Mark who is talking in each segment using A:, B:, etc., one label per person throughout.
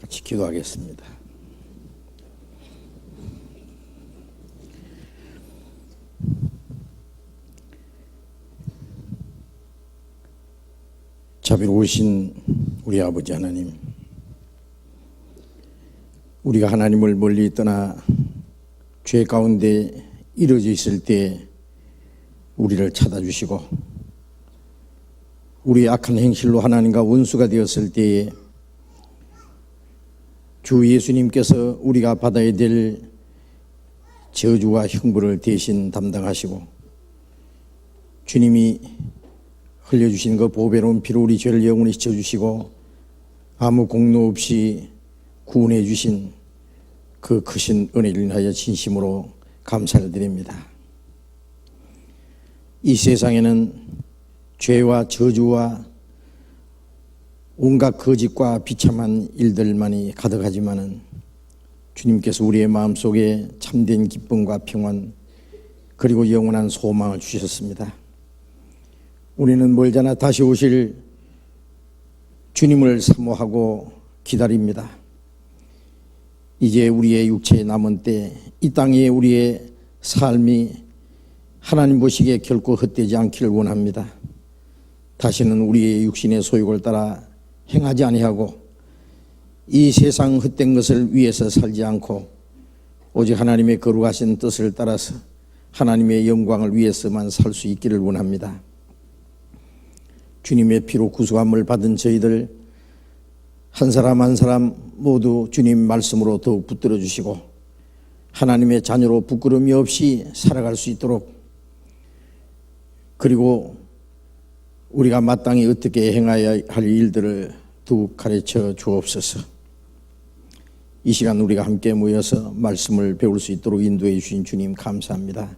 A: 같이 기도하겠습니다. 자비로우신 우리 아버지 하나님, 우리가 하나님을 멀리 떠나 죄 가운데 이루어져 있을 때 우리를 찾아주시고, 우리의 악한 행실로 하나님과 원수가 되었을 때에 주 예수님께서 우리가 받아야 될 저주와 형벌을 대신 담당하시고, 주님이 흘려주신 그 보배로운 피로 우리 죄를 영원히 씻어주시고 아무 공로 없이 구원해 주신 그 크신 은혜를 인하여 진심으로 감사를 드립니다. 이 세상에는 죄와 저주와 온갖 거짓과 비참한 일들만이 가득하지만은 주님께서 우리의 마음속에 참된 기쁨과 평안 그리고 영원한 소망을 주셨습니다. 우리는 멀잖아 다시 오실 주님을 사모하고 기다립니다. 이제 우리의 육체에 남은 때 이 땅에 우리의 삶이 하나님 보시기에 결코 헛되지 않기를 원합니다. 다시는 우리의 육신의 소욕을 따라 행하지 아니하고 이 세상 헛된 것을 위해서 살지 않고 오직 하나님의 거룩하신 뜻을 따라서 하나님의 영광을 위해서만 살 수 있기를 원합니다. 주님의 피로 구속함을 받은 저희들 한 사람 한 사람 모두 주님 말씀으로 더욱 붙들어 주시고 하나님의 자녀로 부끄러움이 없이 살아갈 수 있도록, 그리고 우리가 마땅히 어떻게 행해야 할 일들을 더욱 가르쳐 주옵소서. 이 시간 우리가 함께 모여서 말씀을 배울 수 있도록 인도해 주신 주님 감사합니다.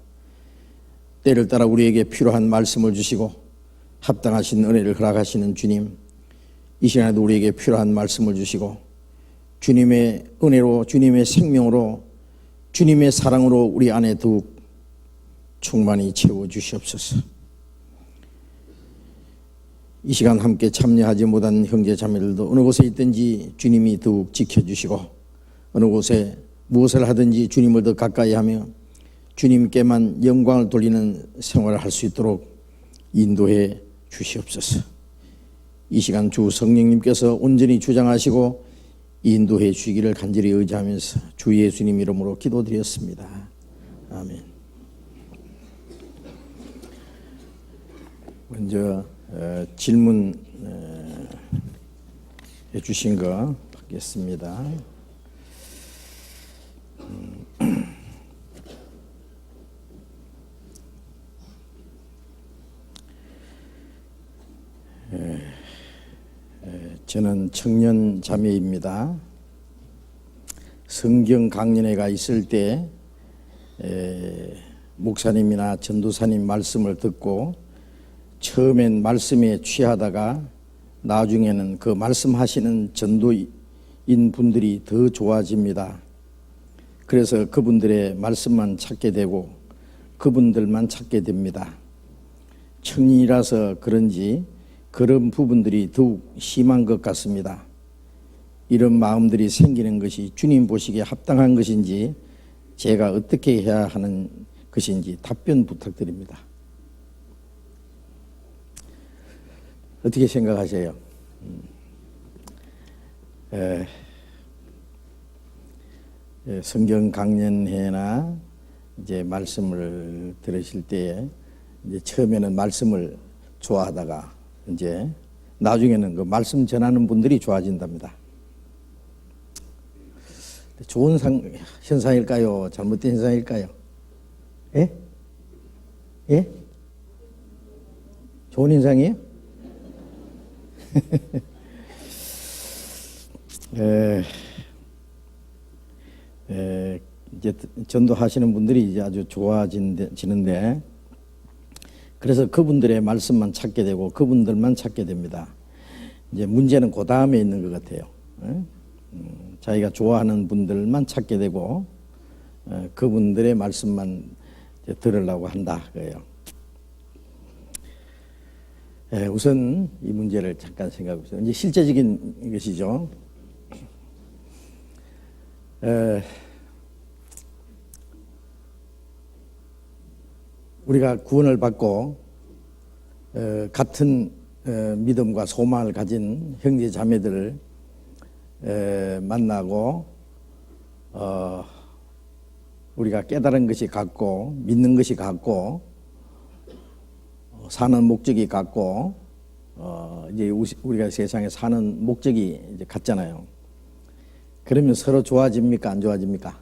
A: 때를 따라 우리에게 필요한 말씀을 주시고 합당하신 은혜를 허락하시는 주님, 이 시간에도 우리에게 필요한 말씀을 주시고 주님의 은혜로, 주님의 생명으로, 주님의 사랑으로 우리 안에 더욱 충만히 채워주시옵소서. 이 시간 함께 참여하지 못한 형제 자매들도 어느 곳에 있든지 주님이 더욱 지켜주시고 어느 곳에 무엇을 하든지 주님을 더 가까이 하며 주님께만 영광을 돌리는 생활을 할 수 있도록 인도해 주시옵소서. 이 시간 주 성령님께서 온전히 주장하시고 인도해 주시기를 간절히 의지하면서 주 예수님 이름으로 기도드렸습니다. 아멘. 먼저 질문 해 주신 거 받겠습니다. 저는 청년 자매입니다. 성경 강연회가 있을 때 목사님이나 전도사님 말씀을 듣고 처음엔 말씀에 취하다가 나중에는 그 말씀하시는 전도인 분들이 더 좋아집니다. 그래서 그분들의 말씀만 찾게 되고 그분들만 찾게 됩니다. 청년이라서 그런지 그런 부분들이 더욱 심한 것 같습니다. 이런 마음들이 생기는 것이 주님 보시기에 합당한 것인지 제가 어떻게 해야 하는 것인지 답변 부탁드립니다. 어떻게 생각하세요? 성경 강연회나 이제 말씀을 들으실 때 이제 처음에는 말씀을 좋아하다가 이제 나중에는 그 말씀 전하는 분들이 좋아진답니다. 좋은 현상일까요? 잘못된 현상일까요? 예? 예? 좋은 현상이에요? 이제 전도하시는 분들이 이제 아주 좋아지는데, 그래서 그분들의 말씀만 찾게 되고 그분들만 찾게 됩니다. 이제 문제는 그 다음에 있는 것 같아요. 자기가 좋아하는 분들만 찾게 되고 그분들의 말씀만 들으려고 한다 그래요. 우선 이 문제를 잠깐 생각해 보세요. 이제 실제적인 것이죠. 우리가 구원을 받고 같은 믿음과 소망을 가진 형제 자매들을 만나고 우리가 깨달은 것이 같고 믿는 것이 같고 사는 목적이 같고 이제 우리가 세상에 사는 목적이 이제 같잖아요. 그러면 서로 좋아집니까? 안 좋아집니까?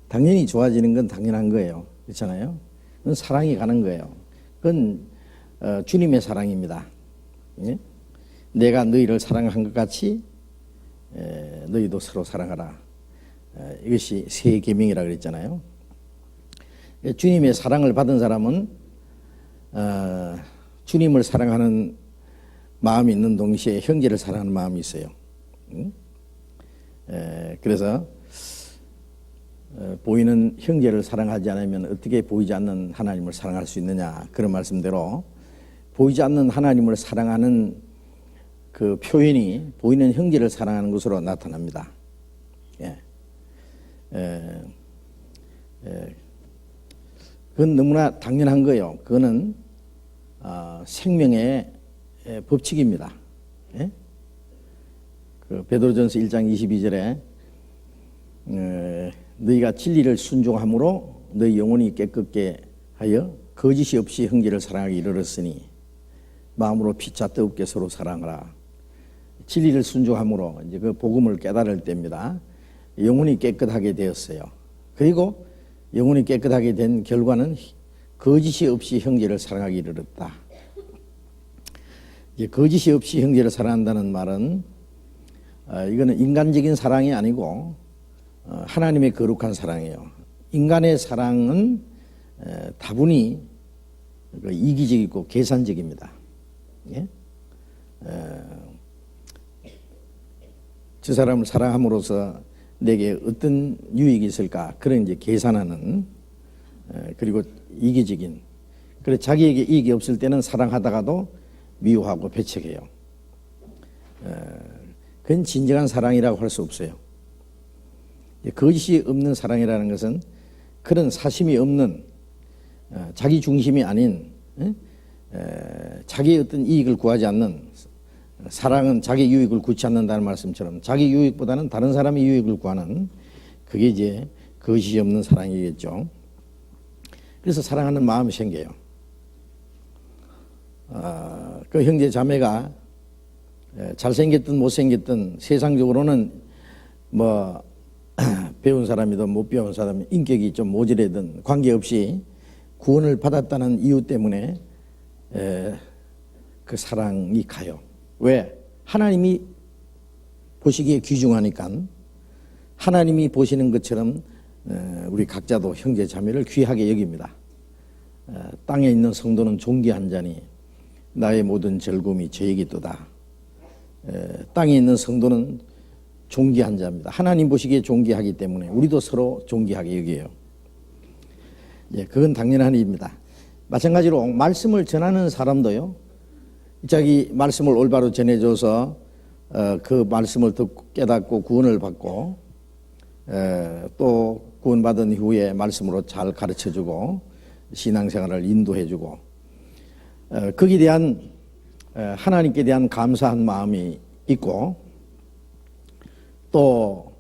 A: 당연히 좋아지는 건 당연한 거예요. 그렇잖아요. 그건 사랑이 가는 거예요. 그건 주님의 사랑입니다. 예? 내가 너희를 사랑한 것 같이 너희도 서로 사랑하라. 이것이 새 계명이라 그랬잖아요. 주님의 사랑을 받은 사람은 주님을 사랑하는 마음이 있는 동시에 형제를 사랑하는 마음이 있어요. 그래서 보이는 형제를 사랑하지 않으면 어떻게 보이지 않는 하나님을 사랑할 수 있느냐, 그런 말씀대로 보이지 않는 하나님을 사랑하는 그 표현이 보이는 형제를 사랑하는 것으로 나타납니다. 그건 너무나 당연한 거예요. 그거는 생명의 법칙입니다. 예? 그 베드로전서 1장 22절에 너희가 진리를 순종함으로 너희 영혼이 깨끗게 하여 거짓이 없이 형제를 사랑하기 이르렀으니 마음으로 피차 뜨겁게 서로 사랑하라. 진리를 순종함으로 이제 그 복음을 깨달을 때입니다. 영혼이 깨끗하게 되었어요. 그리고 영혼이 깨끗하게 된 결과는 거짓이 없이 형제를 사랑하기 이르렀다. 이제 거짓이 없이 형제를 사랑한다는 말은 이거는 인간적인 사랑이 아니고 하나님의 거룩한 사랑이에요. 인간의 사랑은 다분히 이기적이고 계산적입니다. 예? 저 사람을 사랑함으로써 내게 어떤 유익이 있을까, 그런 이제 계산하는, 그리고 이기적인, 그래 자기에게 이익이 없을 때는 사랑하다가도 미워하고 배척해요. 그건 진정한 사랑이라고 할 수 없어요. 거짓이 없는 사랑이라는 것은 그런 사심이 없는, 자기 중심이 아닌, 자기의 어떤 이익을 구하지 않는, 사랑은 자기 유익을 구치 않는다는 말씀처럼 자기 유익보다는 다른 사람의 유익을 구하는, 그게 이제 거짓이 없는 사랑이겠죠. 그래서 사랑하는 마음이 생겨요. 그 형제 자매가 잘생겼든 못생겼든 세상적으로는 뭐 배운 사람이든 못 배운 사람이 인격이 좀 모질하든 관계없이 구원을 받았다는 이유 때문에 그 사랑이 가요. 왜? 하나님이 보시기에 귀중하니까. 하나님이 보시는 것처럼 우리 각자도 형제 자매를 귀하게 여깁니다. 땅에 있는 성도는 존귀한 자니 나의 모든 즐거움이 저에게도다. 땅에 있는 성도는 존귀한 자입니다. 하나님 보시기에 존귀하기 때문에 우리도 서로 존귀하게 여겨요. 그건 당연한 일입니다. 마찬가지로 말씀을 전하는 사람도요, 자기 말씀을 올바로 전해줘서 그 말씀을 듣고 깨닫고 구원을 받고 또 구원받은 이후에 말씀으로 잘 가르쳐주고 신앙생활을 인도해주고 거기에 대한 하나님께 대한 감사한 마음이 있고 또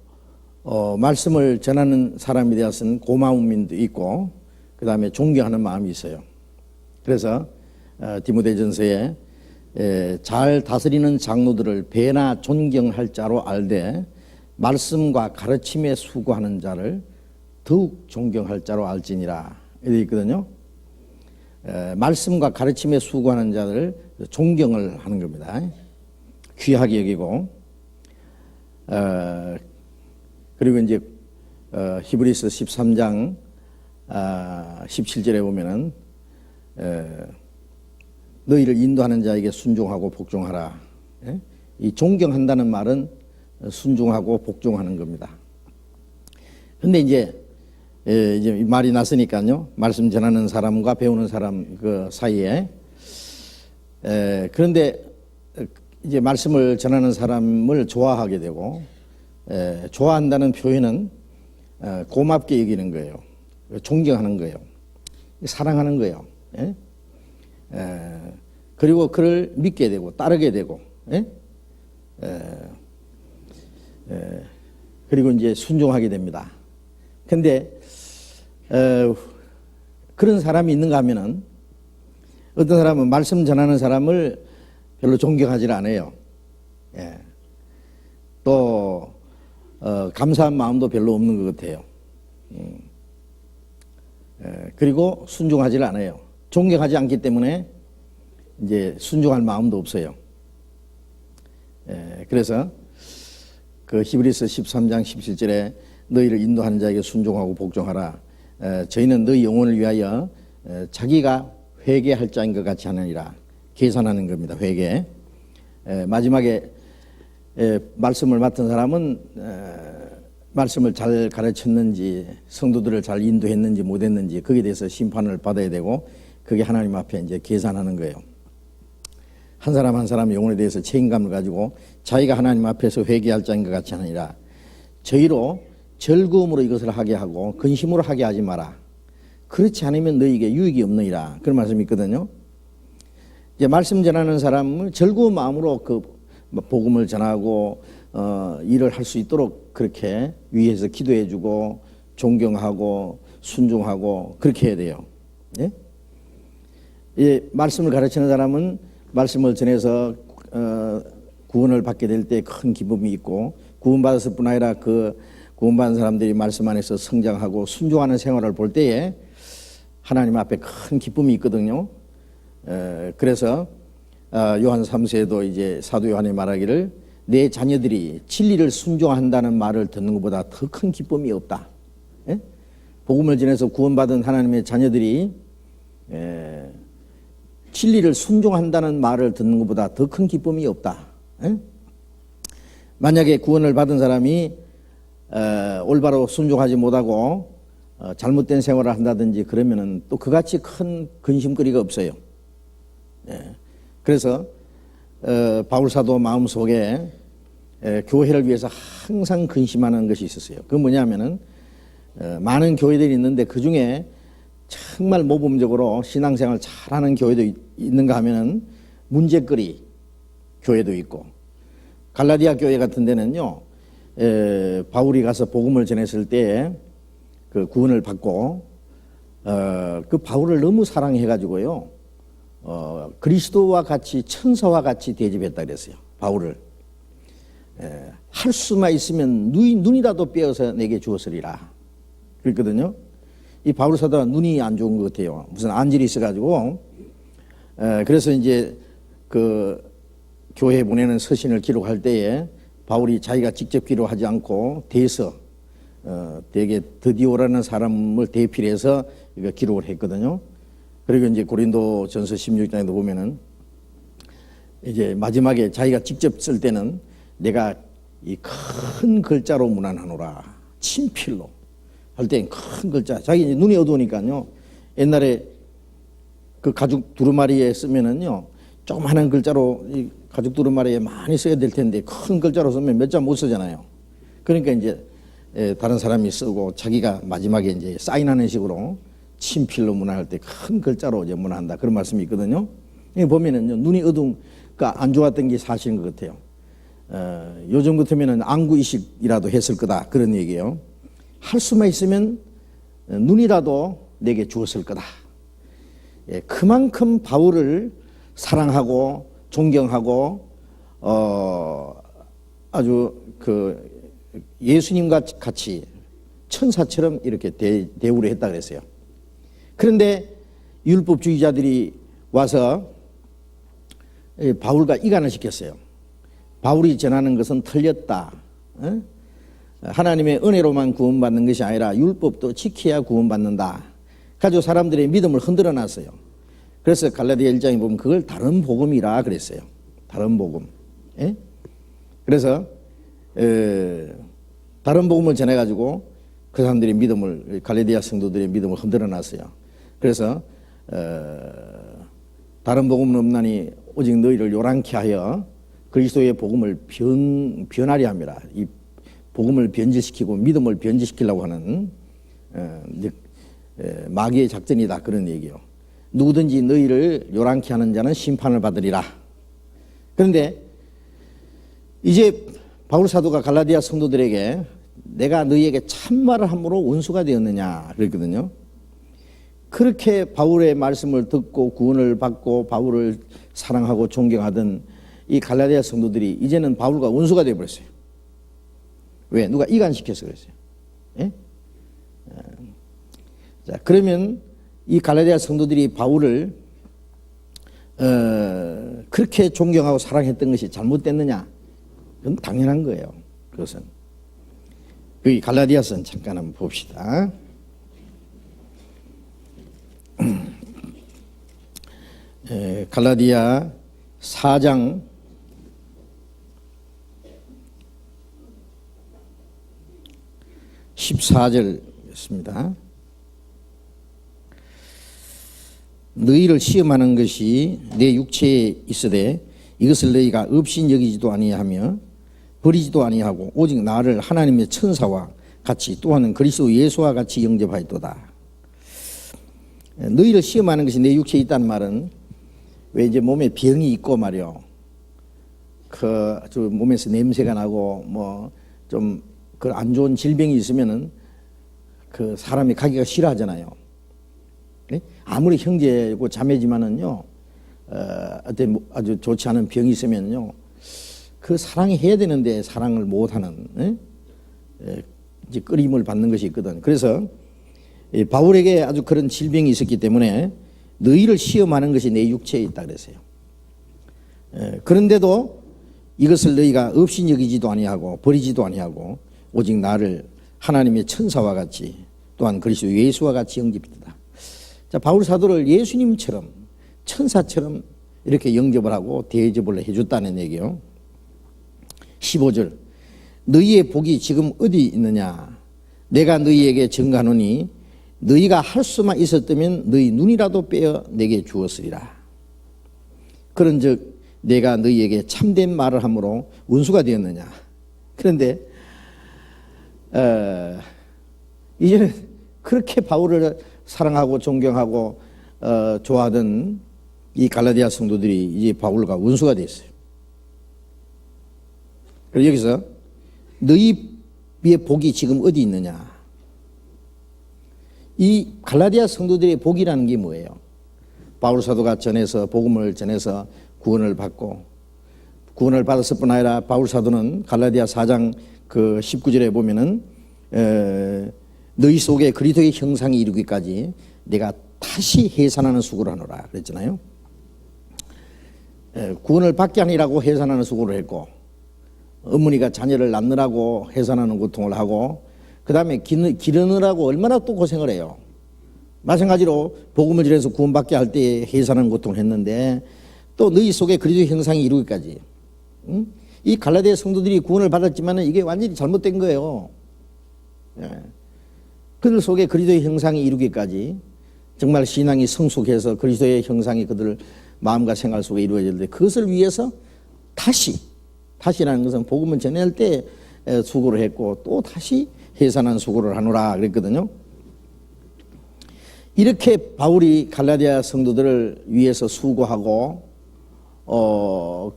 A: 말씀을 전하는 사람에 대해서는 고마움도 있고 그 다음에 존경하는 마음이 있어요. 그래서 디모데전서에 잘 다스리는 장로들을 배나 존경할 자로 알되 말씀과 가르침에 수고하는 자를 더욱 존경할 자로 알지니라 이렇게 있거든요. 말씀과 가르침에 수고하는 자들을 존경을 하는 겁니다. 귀하게 여기고 그리고 이제 히브리서 13장 17절에 보면은 너희를 인도하는 자에게 순종하고 복종하라. 이 존경한다는 말은 순종하고 복종하는 겁니다. 근데 이제 말이 났으니까요. 말씀 전하는 사람과 배우는 사람 그 사이에 그런데 이제 말씀을 전하는 사람을 좋아하게 되고 좋아한다는 표현은 고맙게 여기는 거예요. 존경하는 거예요. 사랑하는 거예요. 예? 그리고 그를 믿게 되고 따르게 되고, 예? 그리고 이제 순종하게 됩니다. 근데 그런 사람이 있는가 하면은 어떤 사람은 말씀 전하는 사람을 별로 존경하지 않아요. 예. 또 감사한 마음도 별로 없는 것 같아요. 그리고 순종하지 않아요. 존경하지 않기 때문에 이제 순종할 마음도 없어요. 그래서 그 히브리서 13장 17절에 너희를 인도하는 자에게 순종하고 복종하라. 저희는 너희 영혼을 위하여 자기가 회개할 자인 것 같이 하느니라. 계산하는 겁니다. 회개. 마지막에 말씀을 맡은 사람은 말씀을 잘 가르쳤는지 성도들을 잘 인도했는지 못했는지 거기에 대해서 심판을 받아야 되고 그게 하나님 앞에 이제 계산하는 거예요. 한 사람 한 사람 영혼에 대해서 책임감을 가지고 자기가 하나님 앞에서 회개할 자인 것 같이 하느니라. 저희로 즐거움으로 이것을 하게 하고 근심으로 하게 하지 마라. 그렇지 않으면 너희에게 유익이 없느니라. 그런 말씀이 있거든요. 이제 말씀 전하는 사람은 즐거운 마음으로 그 복음을 전하고 일을 할 수 있도록 그렇게 위에서 기도해주고 존경하고 순종하고 그렇게 해야 돼요. 예? 예, 말씀을 가르치는 사람은 말씀을 전해서 구원을 받게 될 때 큰 기쁨이 있고 구원받았을 뿐 아니라 그 구원받은 사람들이 말씀 안에서 성장하고 순종하는 생활을 볼 때에 하나님 앞에 큰 기쁨이 있거든요. 그래서 요한 3세에도 이제 사도 요한이 말하기를 내 자녀들이 진리를 순종한다는 말을 듣는 것보다 더 큰 기쁨이 없다. 예? 복음을 전해서 구원받은 하나님의 자녀들이 진리를 순종한다는 말을 듣는 것보다 더 큰 기쁨이 없다. 예? 만약에 구원을 받은 사람이 올바로 순종하지 못하고 잘못된 생활을 한다든지 그러면은 또 그같이 큰 근심거리가 없어요. 예. 그래서 바울 사도 마음속에 교회를 위해서 항상 근심하는 것이 있었어요. 그건 뭐냐면은 많은 교회들이 있는데 그 중에 정말 모범적으로 신앙생활 잘하는 교회도 있는가 하면은 문제거리 교회도 있고 갈라디아 교회 같은 데는요 바울이 가서 복음을 전했을 때 그 구원을 받고 그 바울을 너무 사랑해가지고요 그리스도와 같이 천사와 같이 대접했다 그랬어요. 바울을 할 수만 있으면 눈이라도 빼어서 내게 주었으리라 그랬거든요. 이 바울 사도가 눈이 안 좋은 것 같아요. 무슨 안질이 있어가지고 그래서 이제 그 교회에 보내는 서신을 기록할 때에 바울이 자기가 직접 기록하지 않고 대서 되게 드디오라는 사람을 대필해서 기록을 했거든요. 그리고 이제 고린도 전서 16장에도 보면은 이제 마지막에 자기가 직접 쓸 때는 내가 이 큰 글자로 문안하노라 친필로 할 때 큰 글자 자기 이제 눈이 어두우니까요 옛날에 그 가죽 두루마리에 쓰면은요 조그마한 글자로 이 가죽 두루마리에 많이 써야 될 텐데 큰 글자로 쓰면 몇 자 못 쓰잖아요. 그러니까 이제 다른 사람이 쓰고 자기가 마지막에 이제 사인하는 식으로 친필로 문화할 때 큰 글자로 이제 문화한다 그런 말씀이 있거든요. 여기 보면은요 눈이 어두운가 안 좋았던 게 사실인 것 같아요. 요즘 같으면은 안구 이식이라도 했을 거다 그런 얘기예요. 할 수만 있으면 눈이라도 내게 주었을 거다. 예, 그만큼 바울을 사랑하고 존경하고 아주 그 예수님과 같이 천사처럼 이렇게 대우를 했다 그랬어요. 그런데 율법주의자들이 와서 바울과 이간을 시켰어요. 바울이 전하는 것은 틀렸다. 하나님의 은혜로만 구원받는 것이 아니라 율법도 지켜야 구원받는다. 가지고 사람들의 믿음을 흔들어 놨어요. 그래서 갈라디아 1장에 보면 그걸 다른 복음이라 그랬어요. 다른 복음. 예? 그래서 다른 복음을 전해가지고 그 사람들의 믿음을 갈라디아 성도들의 믿음을 흔들어 놨어요. 그래서 다른 복음은 없나니 오직 너희를 요란케 하여 그리스도의 복음을 변하려 함이라. 이 복음을 변질시키고 믿음을 변질시키려고 하는 마귀의 작전이다, 그런 얘기요. 누구든지 너희를 요란케 하는 자는 심판을 받으리라. 그런데 이제 바울 사도가 갈라디아 성도들에게 내가 너희에게 참말을 함으로 원수가 되었느냐 그랬거든요. 그렇게 바울의 말씀을 듣고 구원을 받고 바울을 사랑하고 존경하던 이 갈라디아 성도들이 이제는 바울과 원수가 되어버렸어요. 왜? 누가 이간시켜서 그랬어요. 예? 자, 그러면 이 갈라디아 성도들이 바울을 그렇게 존경하고 사랑했던 것이 잘못됐느냐? 그건 당연한 거예요. 그것은. 여기 갈라디아서는 잠깐 한번 봅시다. 갈라디아 4장 14절이었습니다. 너희를 시험하는 것이 내 육체에 있으되 이것을 너희가 없인 여기지도 아니하며 버리지도 아니하고 오직 나를 하나님의 천사와 같이 또한 그리스도 예수와 같이 영접하였도다. 너희를 시험하는 것이 내 육체에 있다는 말은 왜 이제 몸에 병이 있고 말이요. 저 몸에서 냄새가 나고 뭐 좀 그 안 좋은 질병이 있으면은 그 사람이 가기가 싫어하잖아요. 네? 아무리 형제고 자매지만은요, 아주 좋지 않은 병이 있으면요, 그 사랑해야 되는데 사랑을 못하는 이제 끌림을 받는 것이 있거든. 그래서 바울에게 아주 그런 질병이 있었기 때문에 너희를 시험하는 것이 내 육체에 있다 그랬어요. 그런데도 이것을 너희가 없인 여기지도 아니하고 버리지도 아니하고 오직 나를 하나님의 천사와 같이 또한 그리스도 예수와 같이 영접했다. 자, 바울 사도를 예수님처럼 천사처럼 이렇게 영접을 하고 대접을 해줬다는 얘기요. 15절 너희의 복이 지금 어디 있느냐? 내가 너희에게 증거하노니 너희가 할 수만 있었다면 너희 눈이라도 빼어 내게 주었으리라. 그런즉 내가 너희에게 참된 말을 함으로 원수가 되었느냐? 그런데 이제는 그렇게 바울을 사랑하고 존경하고 좋아하던 이 갈라디아 성도들이 이제 바울과 원수가 됐어요. 그래서 여기서 너희의 복이 지금 어디 있느냐? 이 갈라디아 성도들의 복이라는 게 뭐예요? 바울 사도가 전해서 복음을 전해서 구원을 받고 구원을 받았을 뿐 아니라 바울 사도는 갈라디아 4장 그 19절에 보면은 너희 속에 그리스도의 형상이 이루기까지 내가 다시 해산하는 수고를 하노라 그랬잖아요. 구원을 받게 하니라고 해산하는 수고를 했고 어머니가 자녀를 낳느라고 해산하는 고통을 하고 그 다음에 기르느라고 얼마나 또 고생을 해요. 마찬가지로 복음을 전해서 구원받게 할 때 해산하는 고통을 했는데 또 너희 속에 그리스도의 형상이 이루기까지. 이 갈라디아 성도들이 구원을 받았지만 이게 완전히 잘못된 거예요. 그들 속에 그리스도의 형상이 이루기까지 정말 신앙이 성숙해서 그리스도의 형상이 그들 마음과 생활 속에 이루어지는데 그것을 위해서 다시라는 것은 복음을 전할 때 수고를 했고 또 다시 해산한 수고를 하노라 그랬거든요. 이렇게 바울이 갈라디아 성도들을 위해서 수고하고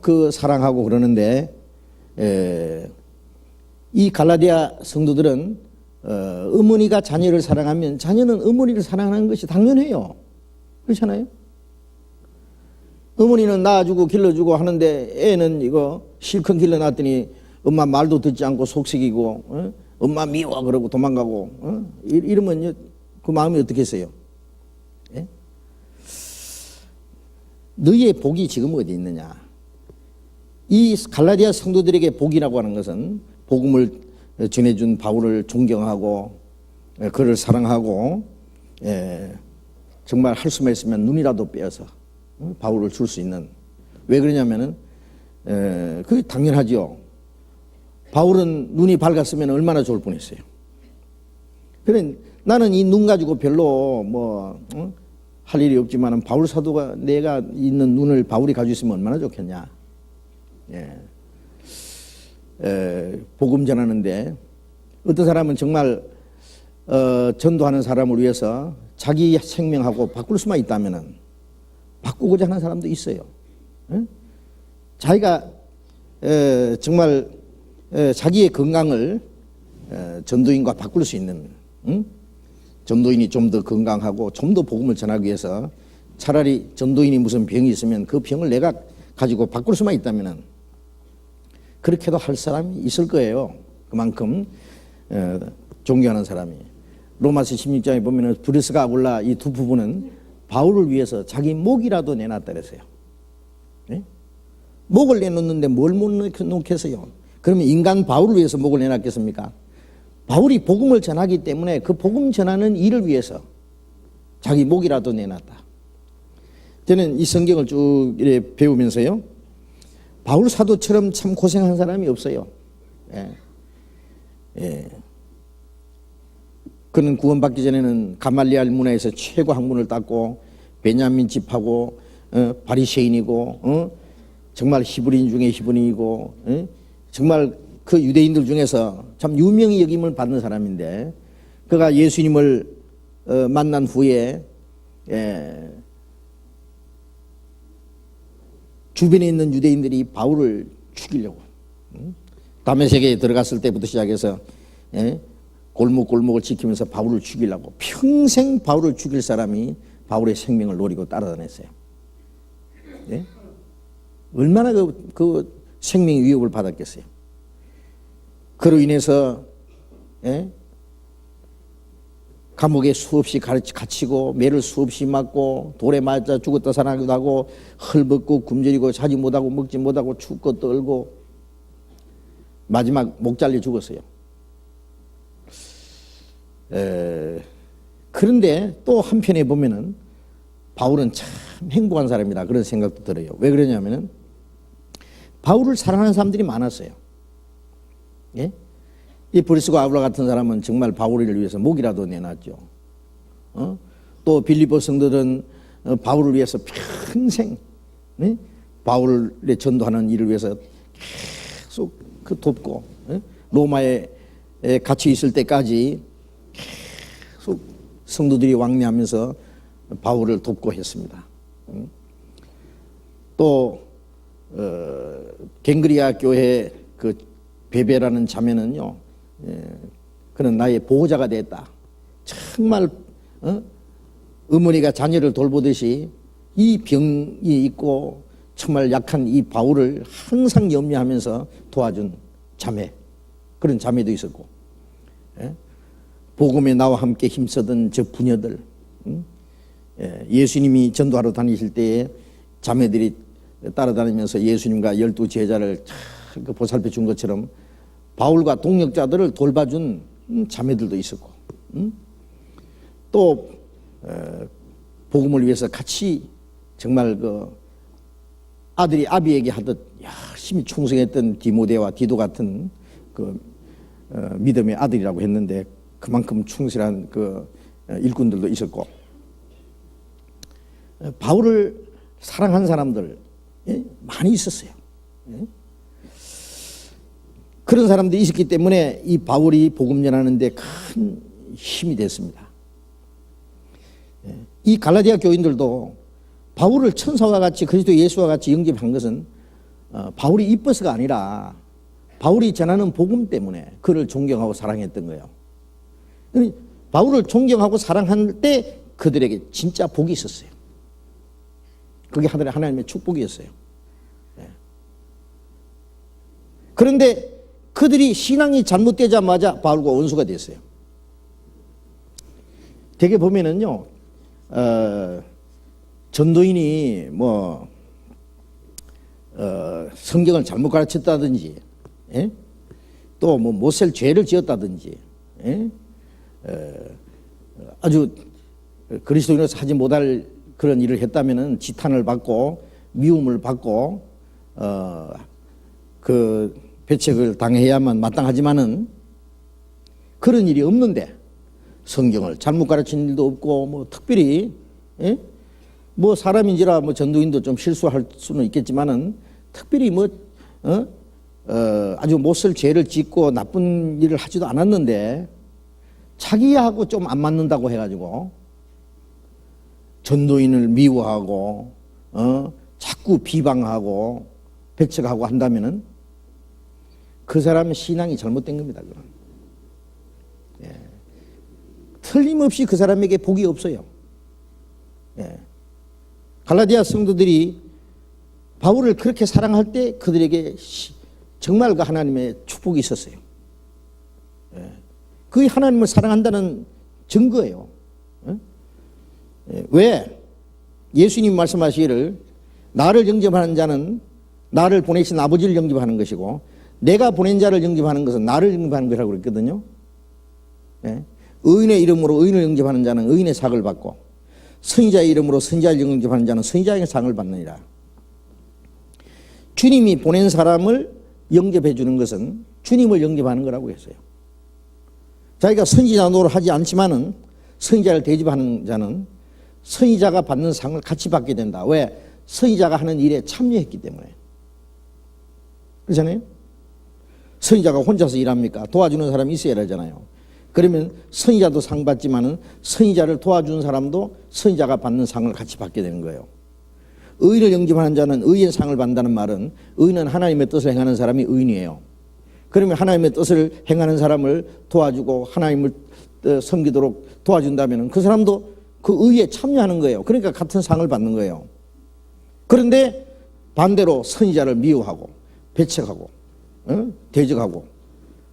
A: 그 사랑하고 그러는데 이 갈라디아 성도들은 어머니가 자녀를 사랑하면 자녀는 어머니를 사랑하는 것이 당연해요. 그렇잖아요. 어머니는 낳아주고 길러주고 하는데 애는 이거 실컷 길러놨더니 엄마 말도 듣지 않고 속썩이고 엄마 미워 그러고 도망가고 이러면 그 마음이 어떻겠어요? 예? 너희의 복이 지금 어디 있느냐? 이 갈라디아 성도들에게 복이라고 하는 것은 복음을 전해준 바울을 존경하고 그를 사랑하고 정말 할 수만 있으면 눈이라도 빼어서 바울을 줄 수 있는. 왜 그러냐면은 그게 당연하죠. 바울은 눈이 밝았으면 얼마나 좋을 뻔했어요. 그래 나는 이 눈 가지고 별로 할 일이 없지만은 바울 사도가 내가 있는 눈을 바울이 가지고 있으면 얼마나 좋겠냐. 복음 전하는데 어떤 사람은 정말 전도하는 사람을 위해서 자기 생명하고 바꿀 수만 있다면은 바꾸고자 하는 사람도 있어요. 자기가 정말 자기의 건강을 전도인과 바꿀 수 있는, 전도인이 좀 더 건강하고 좀 더 복음을 전하기 위해서 차라리 전도인이 무슨 병이 있으면 그 병을 내가 가지고 바꿀 수만 있다면은 그렇게도 할 사람이 있을 거예요. 그만큼 존경하는 사람이. 로마서 16장에 보면은 브리스가 아굴라 이 두 부부는 바울을 위해서 자기 목이라도 내놨다 그랬어요. 네? 목을 내놓는데 뭘 못 놓겠어요? 그러면 인간 바울을 위해서 목을 내놨겠습니까? 바울이 복음을 전하기 때문에 그 복음 전하는 일을 위해서 자기 목이라도 내놨다. 저는 이 성경을 쭉 이렇게 배우면서요, 바울 사도처럼 참 고생한 사람이 없어요. 그는 구원받기 전에는 가말리알 문화에서 최고 학문을 땄고 베냐민 집하고 바리새인이고 정말 히브리인 중에 히브리인이고 정말 그 유대인들 중에서 참 유명히 여김을 받는 사람인데, 그가 예수님을 만난 후에 주변에 있는 유대인들이 바울을 죽이려고, 다메섹에 들어갔을 때부터 시작해서 골목골목을 지키면서 바울을 죽이려고 평생 바울을 죽일 사람이 바울의 생명을 노리고 따라다녔어요. 네? 얼마나 그 생명 위협을 받았겠어요. 그로 인해서 감옥에 수없이 갇히고 매를 수없이 맞고 돌에 맞아 죽었다 살아나기도 하고 헐벗고 굶주리고 자지 못하고 먹지 못하고 춥고 떨고 마지막 목 잘려 죽었어요. 그런데 또 한편에 보면은 바울은 참 행복한 사람이다 그런 생각도 들어요. 왜 그러냐면은 바울을 사랑하는 사람들이 많았어요. 예? 이 브리스과 아굴라 같은 사람은 정말 바울을 위해서 목이라도 내놨죠. 또 빌립보 성도들은 바울을 위해서 평생 바울의 전도하는 일을 위해서 계속 돕고 로마에 갇혀 있을 때까지 계속 성도들이 왕래하면서 바울을 돕고 했습니다. 또 갱그리아 교회 그 베베라는 자매는요, 그는 나의 보호자가 됐다. 정말 어머니가 자녀를 돌보듯이 이 병이 있고 정말 약한 이 바울을 항상 염려하면서 도와준 자매, 그런 자매도 있었고, 복음에 나와 함께 힘쓰던 저 부녀들, 예수님이 전도하러 다니실 때에 자매들이 따라다니면서 예수님과 12 제자를 보살펴 준 것처럼 바울과 동역자들을 돌봐준 자매들도 있었고, 또 복음을 위해서 같이 정말 그 아들이 아비에게 하듯 열심히 충성했던 디모데와 디도 같은 그 믿음의 아들이라고 했는데 그만큼 충실한 그 일꾼들도 있었고, 바울을 사랑한 사람들 많이 있었어요. 그런 사람들이 있었기 때문에 이 바울이 복음 전하는 데 큰 힘이 됐습니다. 이 갈라디아 교인들도 바울을 천사와 같이 그리스도 예수와 같이 영접한 것은 바울이 이뻐서가 아니라 바울이 전하는 복음 때문에 그를 존경하고 사랑했던 거예요. 바울을 존경하고 사랑할 때 그들에게 진짜 복이 있었어요. 그게 하나님의 축복이었어요. 그런데 그들이 신앙이 잘못되자마자 바울과 원수가 됐어요. 되게 보면은요, 전도인이 성경을 잘못 가르쳤다든지, 또 못살 죄를 지었다든지, 아주 그리스도인으로서 하지 못할 그런 일을 했다면은 지탄을 받고 미움을 받고 그 배척을 당해야만 마땅하지만은 그런 일이 없는데, 성경을 잘못 가르친 일도 없고 특별히 사람인지라 전도인도 좀 실수할 수는 있겠지만은 특별히 아주 못쓸 죄를 짓고 나쁜 일을 하지도 않았는데 자기하고 좀 안 맞는다고 해가지고 전도인을 미워하고 자꾸 비방하고 배척하고 한다면은 그 사람의 신앙이 잘못된 겁니다. 그건. 예. 틀림없이 그 사람에게 복이 없어요. 예. 갈라디아 성도들이 바울을 그렇게 사랑할 때 그들에게 정말 그 하나님의 축복이 있었어요. 예. 그게 하나님을 사랑한다는 증거예요. 예. 왜? 예수님 말씀하시기를 나를 영접하는 자는 나를 보내신 아버지를 영접하는 것이고 내가 보낸 자를 영접하는 것은 나를 영접하는 것이라고 그랬거든요. 예. 의인의 이름으로 의인을 영접하는 자는 의인의 상을 받고 선지자의 이름으로 선지자를 영접하는 자는 선지자의 상을 받느니라. 주님이 보낸 사람을 영접해 주는 것은 주님을 영접하는 거라고 했어요. 자기가 선지자 노릇을 하지 않지만은 선지자를 대접하는 자는 선지자가 받는 상을 같이 받게 된다. 왜? 선지자가 하는 일에 참여했기 때문에. 그렇잖아요? 선지자가 혼자서 일합니까? 도와주는 사람이 있어야 하잖아요. 그러면 선지자도 상 받지만은 선지자를 도와주는 사람도 선지자가 받는 상을 같이 받게 되는 거예요. 의인을 영접하는 자는 의인의 상을 받는다는 말은 의인은 하나님의 뜻을 행하는 사람이 의인이에요. 그러면 하나님의 뜻을 행하는 사람을 도와주고 하나님을 섬기도록 도와준다면 그 사람도 그 의에 참여하는 거예요. 그러니까 같은 상을 받는 거예요. 그런데 반대로 선지자를 미워하고 배척하고 대적하고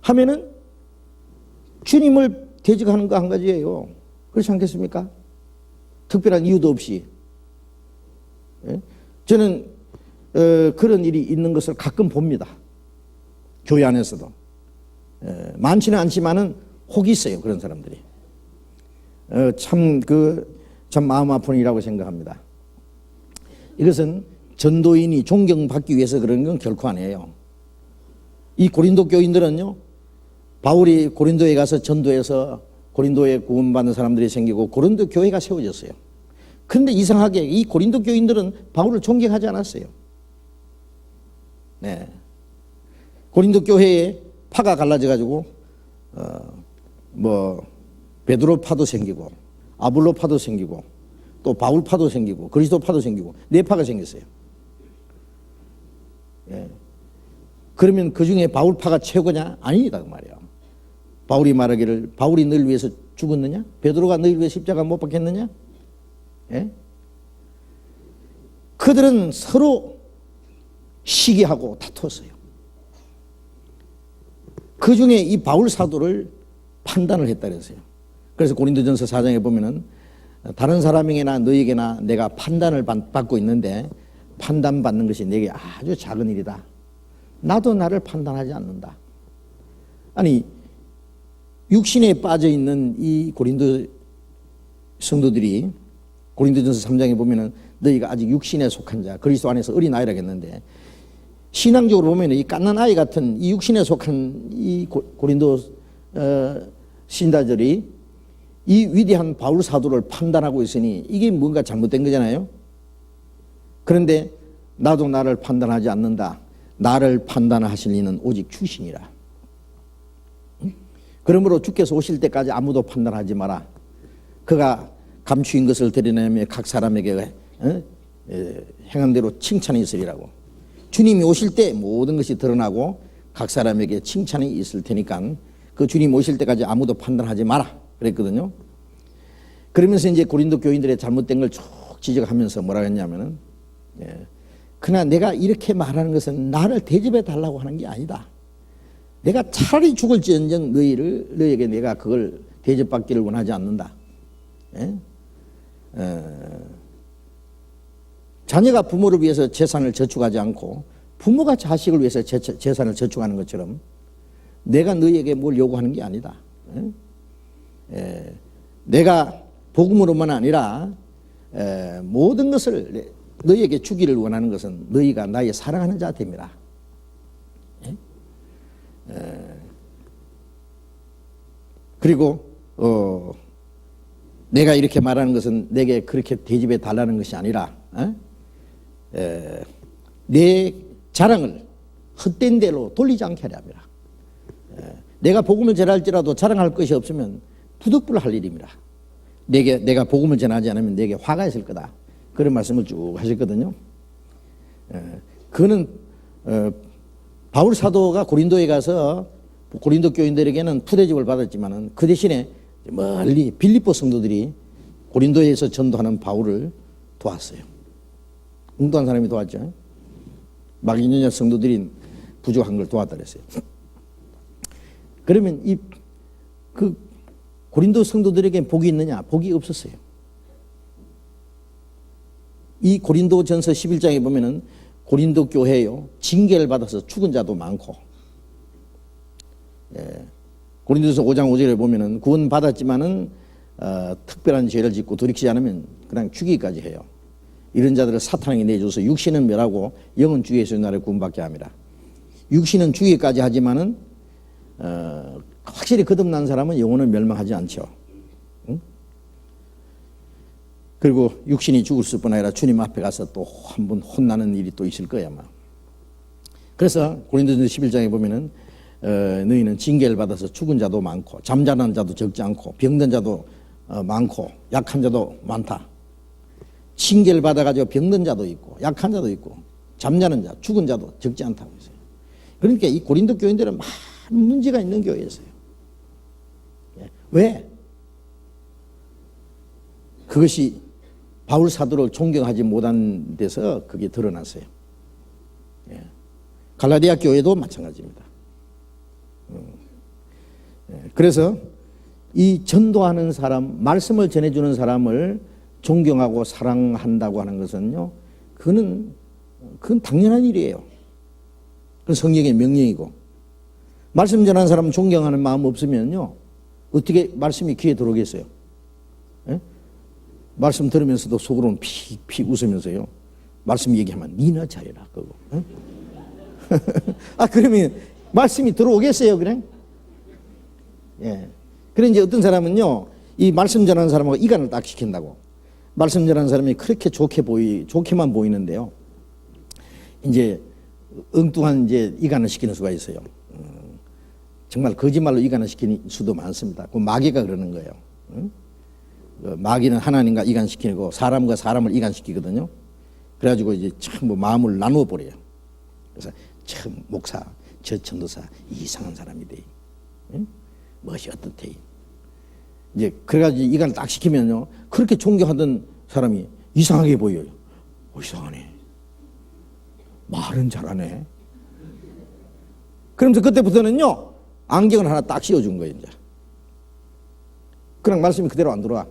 A: 하면은 주님을 대적하는 거 한 가지예요. 그렇지 않겠습니까? 특별한 이유도 없이. 저는 그런 일이 있는 것을 가끔 봅니다. 교회 안에서도. 많지는 않지만은 혹이 있어요. 그런 사람들이. 참 마음 아픈 일이라고 생각합니다. 이것은 전도인이 존경받기 위해서 그런 건 결코 아니에요. 이 고린도 교인들은요, 바울이 고린도에 가서 전도해서 고린도에 구원받는 사람들이 생기고 고린도 교회가 세워졌어요. 그런데 이상하게 이 고린도 교인들은 바울을 존경하지 않았어요. 네. 고린도 교회에 파가 갈라져가지고 베드로파도 생기고 아볼로파도 생기고 또 바울파도 생기고 그리스도파도 생기고 네 파가 생겼어요. 예. 그러면 그 중에 바울파가 최고냐? 아니다 그 말이야. 바울이 말하기를 바울이 너희를 위해서 죽었느냐? 베드로가 너희를 위해 십자가 못 박혔느냐? 예? 그들은 서로 시기하고 다투었어요. 그 중에 이 바울 사도를 판단을 했다 그랬어요. 그래서 고린도전서 4장에 보면은 다른 사람에게나 너에게나 내가 판단을 받고 있는데 판단받는 것이 내게 아주 작은 일이다. 나도 나를 판단하지 않는다. 아니 육신에 빠져 있는 이 고린도 성도들이 고린도전서 3장에 보면은 너희가 아직 육신에 속한 자, 그리스도 안에서 어린 아이라고 했는데 신앙적으로 보면 이 갓난 아이 같은 이 육신에 속한 이 고린도 신자들이 이 위대한 바울 사도를 판단하고 있으니 이게 뭔가 잘못된 거잖아요. 그런데 나도 나를 판단하지 않는다. 나를 판단하실 이는 오직 주시니라. 그러므로 주께서 오실 때까지 아무도 판단하지 마라. 그가 감추인 것을 드러내며 각 사람에게 행한 대로 칭찬이 있으리라고. 주님이 오실 때 모든 것이 드러나고 각 사람에게 칭찬이 있을 테니까 그 주님 오실 때까지 아무도 판단하지 마라 그랬거든요. 그러면서 이제 고린도 교인들의 잘못된 걸 쭉 지적하면서 뭐라 했냐면은 그러나 내가 이렇게 말하는 것은 나를 대접해 달라고 하는 게 아니다. 내가 차라리 죽을지언정 너에게 내가 그걸 대접받기를 원하지 않는다. 자녀가 부모를 위해서 재산을 저축하지 않고 부모가 자식을 위해서 재산을 저축하는 것처럼 내가 너에게 뭘 요구하는 게 아니다. 내가 복음으로만 아니라 모든 것을 너희에게 주기를 원하는 것은 너희가 나의 사랑하는 자됨이라. 그리고 내가 이렇게 말하는 것은 내게 그렇게 대접해 달라는 것이 아니라 내 자랑을 헛된 대로 돌리지 않게 하려 합니다. 내가 복음을 전할지라도 자랑할 것이 없으면 부득불할 일입니다. 내가 복음을 전하지 않으면 내게 화가 있을 거다. 그런 말씀을 쭉 하셨거든요. 그거는 바울 사도가 고린도에 가서 고린도 교인들에게는 푸대접을 받았지만은 그 대신에 멀리 빌립보 성도들이 고린도에서 전도하는 바울을 도왔어요. 웅도한 사람이 도왔죠. 마게도냐 성도들이 부족한 걸 도왔다 그랬어요. 그러면 그 고린도 성도들에게 복이 있느냐? 복이 없었어요. 이 고린도전서 11장에 보면은 고린도 교회요 징계를 받아서 죽은 자도 많고, 고린도서 5장 5절에 보면은 구원 받았지만은 특별한 죄를 짓고 돌이키지 않으면 그냥 죽이기까지 해요. 이런 자들을 사탄에게 내줘서 육신은 멸하고 영은 주 예수의 나라에 구원받게 합니다. 육신은 죽이기까지 하지만은 확실히 거듭난 사람은 영혼은 멸망하지 않죠. 응? 그리고 육신이 죽을 뿐 아니라 주님 앞에 가서 또 한 번 혼나는 일이 또 있을 거야 아마. 그래서 고린도전서 11장에 보면은 너희는 징계를 받아서 죽은 자도 많고 잠자는 자도 적지 않고 병든 자도 많고 약한 자도 많다. 징계를 받아가지고 병든 자도 있고 약한 자도 있고 잠자는 자, 죽은 자도 적지 않다고 했어요. 그러니까 이 고린도 교인들은 많은 문제가 있는 교회였어요. 왜? 그것이 바울 사도를 존경하지 못한 데서 그게 드러났어요. 갈라디아 교회도 마찬가지입니다. 그래서 이 전도하는 사람, 말씀을 전해주는 사람을 존경하고 사랑한다고 하는 것은요, 그건 당연한 일이에요. 그건 성경의 명령이고, 말씀 전하는 사람 존경하는 마음 없으면요, 어떻게 말씀이 귀에 들어오겠어요? 예? 말씀 들으면서도 속으로는 픽픽 웃으면서요, 말씀 얘기하면 니나 잘해라 그거. 예? 그러면 말씀이 들어오겠어요, 그래? 예. 그래 이제 어떤 사람은요, 이 말씀 전하는 사람하고 이간을 딱 시킨다고. 말씀 전하는 사람이 그렇게 좋게만 보이는데요, 이제 엉뚱한 이제 이간을 시키는 수가 있어요. 정말 거짓말로 이간을 시키는 수도 많습니다. 그 마귀가 그러는 거예요. 마귀는 하나님과 이간시키고 사람과 사람을 이간시키거든요. 그래가지고 이제 참 마음을 나누어 버려요. 그래서 참 목사, 저 전도사 이상한 사람이 돼. 멋이 어떻대. 이제 그래가지고 이간을 딱 시키면요, 그렇게 존경하던 사람이 이상하게 보여요. 이상하네. 말은 잘하네. 그러면서 그때부터는요, 안경을 하나 딱 씌워준 거예요, 이제. 그냥 말씀이 그대로 안 들어와.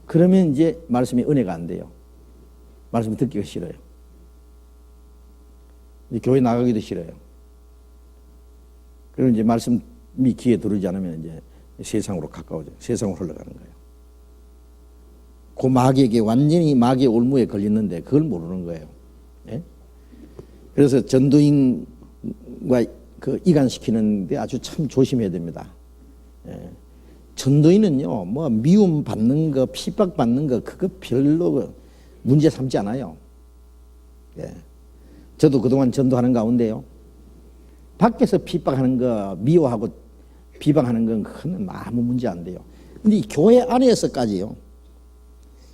A: 그러면 이제 말씀이 은혜가 안 돼요. 말씀이 듣기가 싫어요. 이제 교회 나가기도 싫어요. 그러면 이제 말씀이 귀에 들어오지 않으면 이제 세상으로 가까워져요. 세상으로 흘러가는 거예요. 그 마귀에게 완전히 마귀의 올무에 걸렸는데 그걸 모르는 거예요. 예? 그래서 전도인과 그 이간시키는데 아주 참 조심해야 됩니다. 예. 전도인은요, 뭐 미움 받는 거, 핍박 받는 거 그거 별로 문제 삼지 않아요. 예. 저도 그동안 전도하는 가운데요, 밖에서 핍박하는 거, 미워하고 비방하는 건 그건 아무 문제 안 돼요. 근데 이 교회 안에서까지요,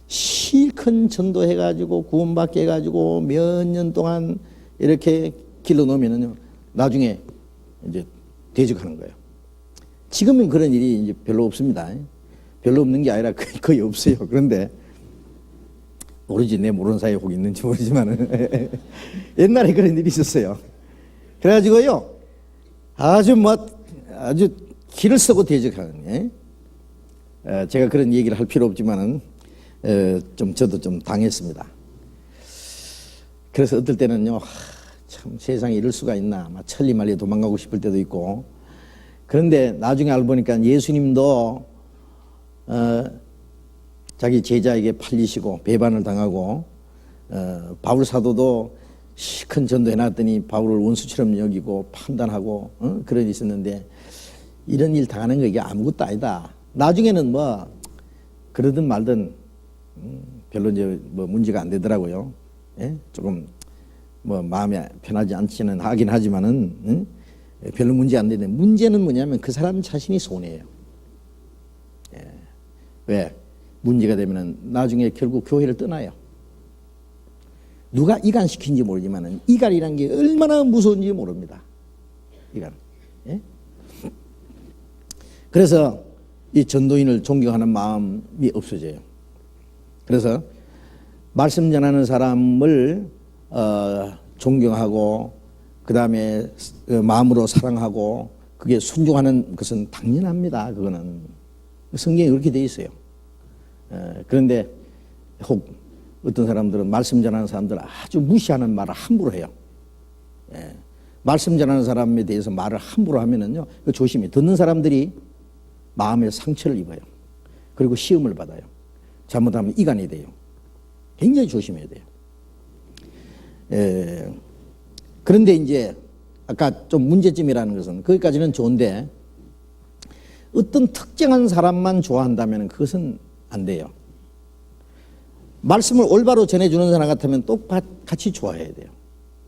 A: 실컷 전도해가지고 구원받게 해가지고 몇 년 동안 이렇게 길러 놓으면은요, 나중에 이제 대적하는 거예요. 지금은 그런 일이 이제 별로 없습니다. 별로 없는 게 아니라 거의 없어요. 그런데 모르지, 내 모르는 사이에 혹 있는지 모르지만은 옛날에 그런 일이 있었어요. 그래가지고요, 아주 길을 쓰고 대적하는, 제가 그런 얘기를 할 필요 없지만은 저도 좀 당했습니다. 그래서 어떨 때는요, 참 세상에 이럴 수가 있나, 막 천리말리 도망가고 싶을 때도 있고. 그런데 나중에 알고 보니까 예수님도 자기 제자에게 팔리시고 배반을 당하고, 바울 사도도 큰 전도 해놨더니 바울을 원수처럼 여기고 판단하고, 그런 일이 있었는데, 이런 일 당하는 거 이게 아무것도 아니다. 나중에는 뭐 그러든 말든 별로 이제 뭐 문제가 안 되더라고요. 예? 조금 뭐 마음에 편하지 않지는 하긴 하지만은 응? 별로 문제 안 되는데 문제는 뭐냐면 그 사람 자신이 손해예요. 예. 왜? 문제가 되면은 나중에 결국 교회를 떠나요. 누가 이간시킨지 모르지만은 이간이라는 게 얼마나 무서운지 모릅니다. 이간. 예? 그래서 이 전도인을 존경하는 마음이 없어져요. 그래서 말씀 전하는 사람을 존경하고 그 다음에 마음으로 사랑하고 그게 순종하는 것은 당연합니다. 그거는 성경에 그렇게 돼 있어요. 그런데 혹 어떤 사람들은 말씀 전하는 사람들 아주 무시하는 말을 함부로 해요. 말씀 전하는 사람에 대해서 말을 함부로 하면은요, 조심히 듣는 사람들이 마음에 상처를 입어요. 그리고 시험을 받아요. 잘못하면 이간이 돼요. 굉장히 조심해야 돼요. 그런데 이제 아까 좀 문제점이라는 것은 거기까지는 좋은데 어떤 특정한 사람만 좋아한다면 그것은 안 돼요. 말씀을 올바로 전해주는 사람 같으면 똑같이 좋아해야 돼요.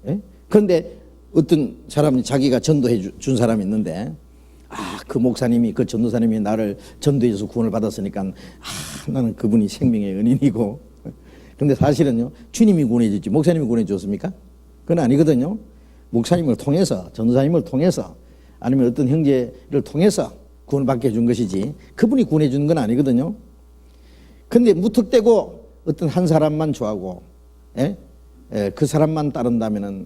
A: 예? 그런데 어떤 사람이 자기가 전도해 준 사람이 있는데 그 목사님이 그 전도사님이 나를 전도해줘서 구원을 받았으니까 나는 그분이 생명의 은인이고 그런데 사실은요 주님이 구원해 줬지 목사님이 구원해 줬습니까? 그건 아니거든요. 목사님을 통해서 전도사님을 통해서 아니면 어떤 형제를 통해서 구원받게 해준 것이지 그분이 구원해 주는 건 아니거든요. 그런데 무턱대고 어떤 한 사람만 좋아하고 그 사람만 따른다면은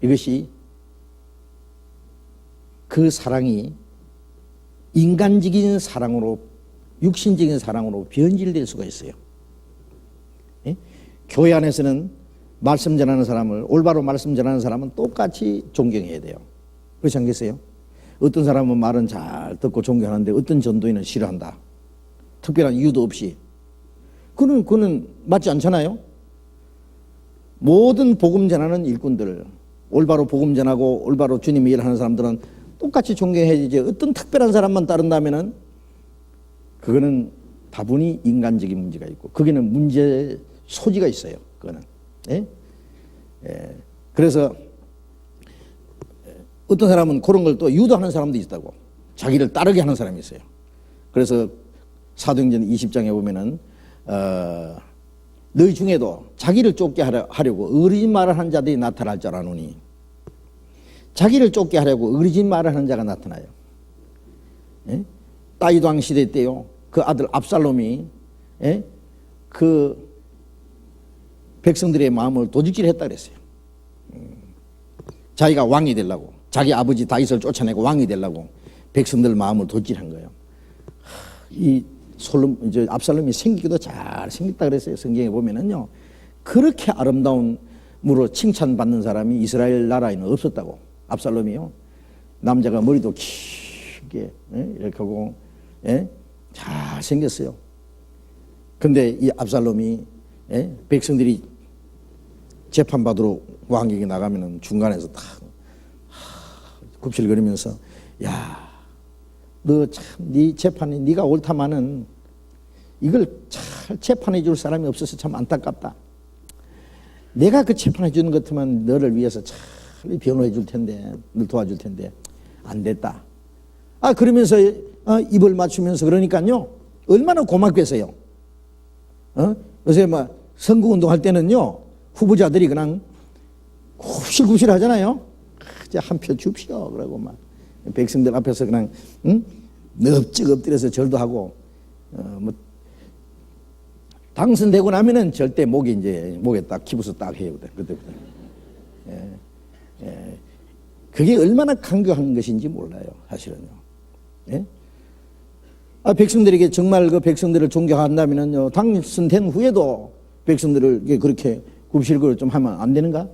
A: 이것이 그 사랑이 인간적인 사랑으로 육신적인 사랑으로 변질될 수가 있어요. 교회 안에서는 말씀 전하는 사람을 올바로 말씀 전하는 사람은 똑같이 존경해야 돼요. 그렇지 않겠어요? 어떤 사람은 말은 잘 듣고 존경하는데 어떤 전도인은 싫어한다. 특별한 이유도 없이. 그는 맞지 않잖아요. 모든 복음 전하는 일꾼들, 올바로 복음 전하고 올바로 주님의 일을 하는 사람들은 똑같이 존경해야지 어떤 특별한 사람만 따른다면은 그거는 다분히 인간적인 문제가 있고 거기는 문제 소지가 있어요. 그거는. 그래서 어떤 사람은 그런 걸 또 유도하는 사람도 있다고. 자기를 따르게 하는 사람이 있어요. 그래서 사도행전 20장에 보면은 너희 중에도 자기를 쫓게 하려고 어리진 말을 하는 자들이 나타날 줄 아노니 자기를 쫓게 하려고 어리진 말을 하는 자가 나타나요. 다윗 왕 시대 때요. 그 아들 압살롬이 그 백성들의 마음을 도둑질했다 그랬어요. 자기가 왕이 되려고 자기 아버지 다윗을 쫓아내고 왕이 되려고 백성들 마음을 도둑질한 거예요. 압살롬이 생기기도 잘 생겼다 그랬어요. 성경에 보면은요. 그렇게 아름다움으로 칭찬받는 사람이 이스라엘 나라에는 없었다고. 압살롬이요. 남자가 머리도 길게 이렇게 하고 잘 생겼어요. 근데 이 압살롬이 백성들이 재판받으러 왕에게 나가면은 중간에서 딱 굽실거리면서 야, 너 참 네 재판이 네가 옳다마는 이걸 잘 재판해 줄 사람이 없어서 참 안타깝다. 내가 그 재판해 주는 것 같으면 너를 위해서 잘 변호해 줄 텐데 널 도와줄 텐데 안 됐다. 그러면서 입을 맞추면서 그러니까요 얼마나 고맙겠어요. 요새 선거운동 할 때는요 후보자들이 그냥 굽실굽실 하잖아요. 한 표 줍시오 그러고 막 백성들 앞에서 그냥 넙죽 엎드려서 절도 하고 당선되고 나면은 절대 목에 딱 기부서 딱 해요. 그때부터. 그게 얼마나 강교한 것인지 몰라요. 사실은요. 백성들에게 정말 그 백성들을 존경한다면은요 당선된 후에도 백성들을 그렇게 굽실거려 좀 하면 안 되는가?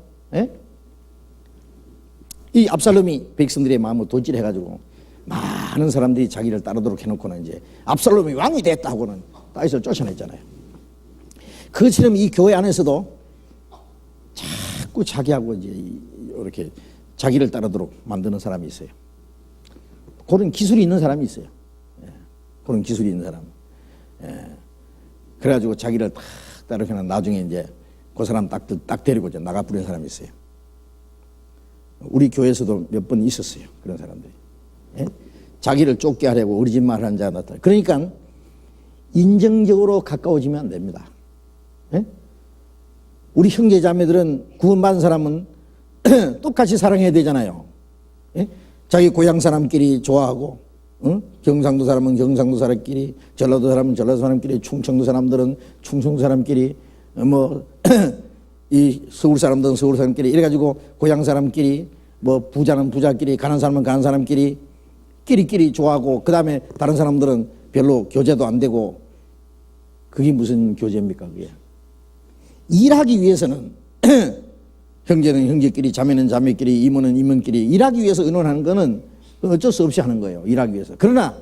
A: 이 압살롬이 백성들의 마음을 도질해가지고 많은 사람들이 자기를 따르도록 해놓고는 이제 압살롬이 왕이 됐다고는 다윗을 쫓아냈잖아요. 그것처럼 이 교회 안에서도 자꾸 자기하고 이제 이렇게 자기를 따르도록 만드는 사람이 있어요. 그런 기술이 있는 사람이 있어요. 그런 기술이 있는 사람. 그래가지고 자기를 딱 따르면 나중에 이제 그 사람 딱 데리고 이제 나가 부리는 사람이 있어요. 우리 교회에서도 몇 번 있었어요. 그런 사람들이. 예? 자기를 쫓게 하려고 우리 집 말 하는 자가 나타나. 그러니까 인정적으로 가까워지면 안 됩니다. 예? 우리 형제 자매들은 구원받은 사람은 똑같이 사랑해야 되잖아요. 예? 자기 고향 사람끼리 좋아하고, 경상도 사람은 경상도 사람끼리, 전라도 사람은 전라도 사람끼리, 충청도 사람들은 충청도 사람끼리, 이 서울 사람들은 서울 사람끼리 이래가지고 고향 사람끼리, 부자는 부자끼리, 가난 사람은 가난 사람끼리 끼리끼리 좋아하고, 그 다음에 다른 사람들은 별로 교제도 안 되고. 그게 무슨 교제입니까? 그게 일하기 위해서는 형제는 형제끼리, 자매는 자매끼리, 이모는 이모끼리 일하기 위해서 의논하는 거는 어쩔 수 없이 하는 거예요. 일하기 위해서. 그러나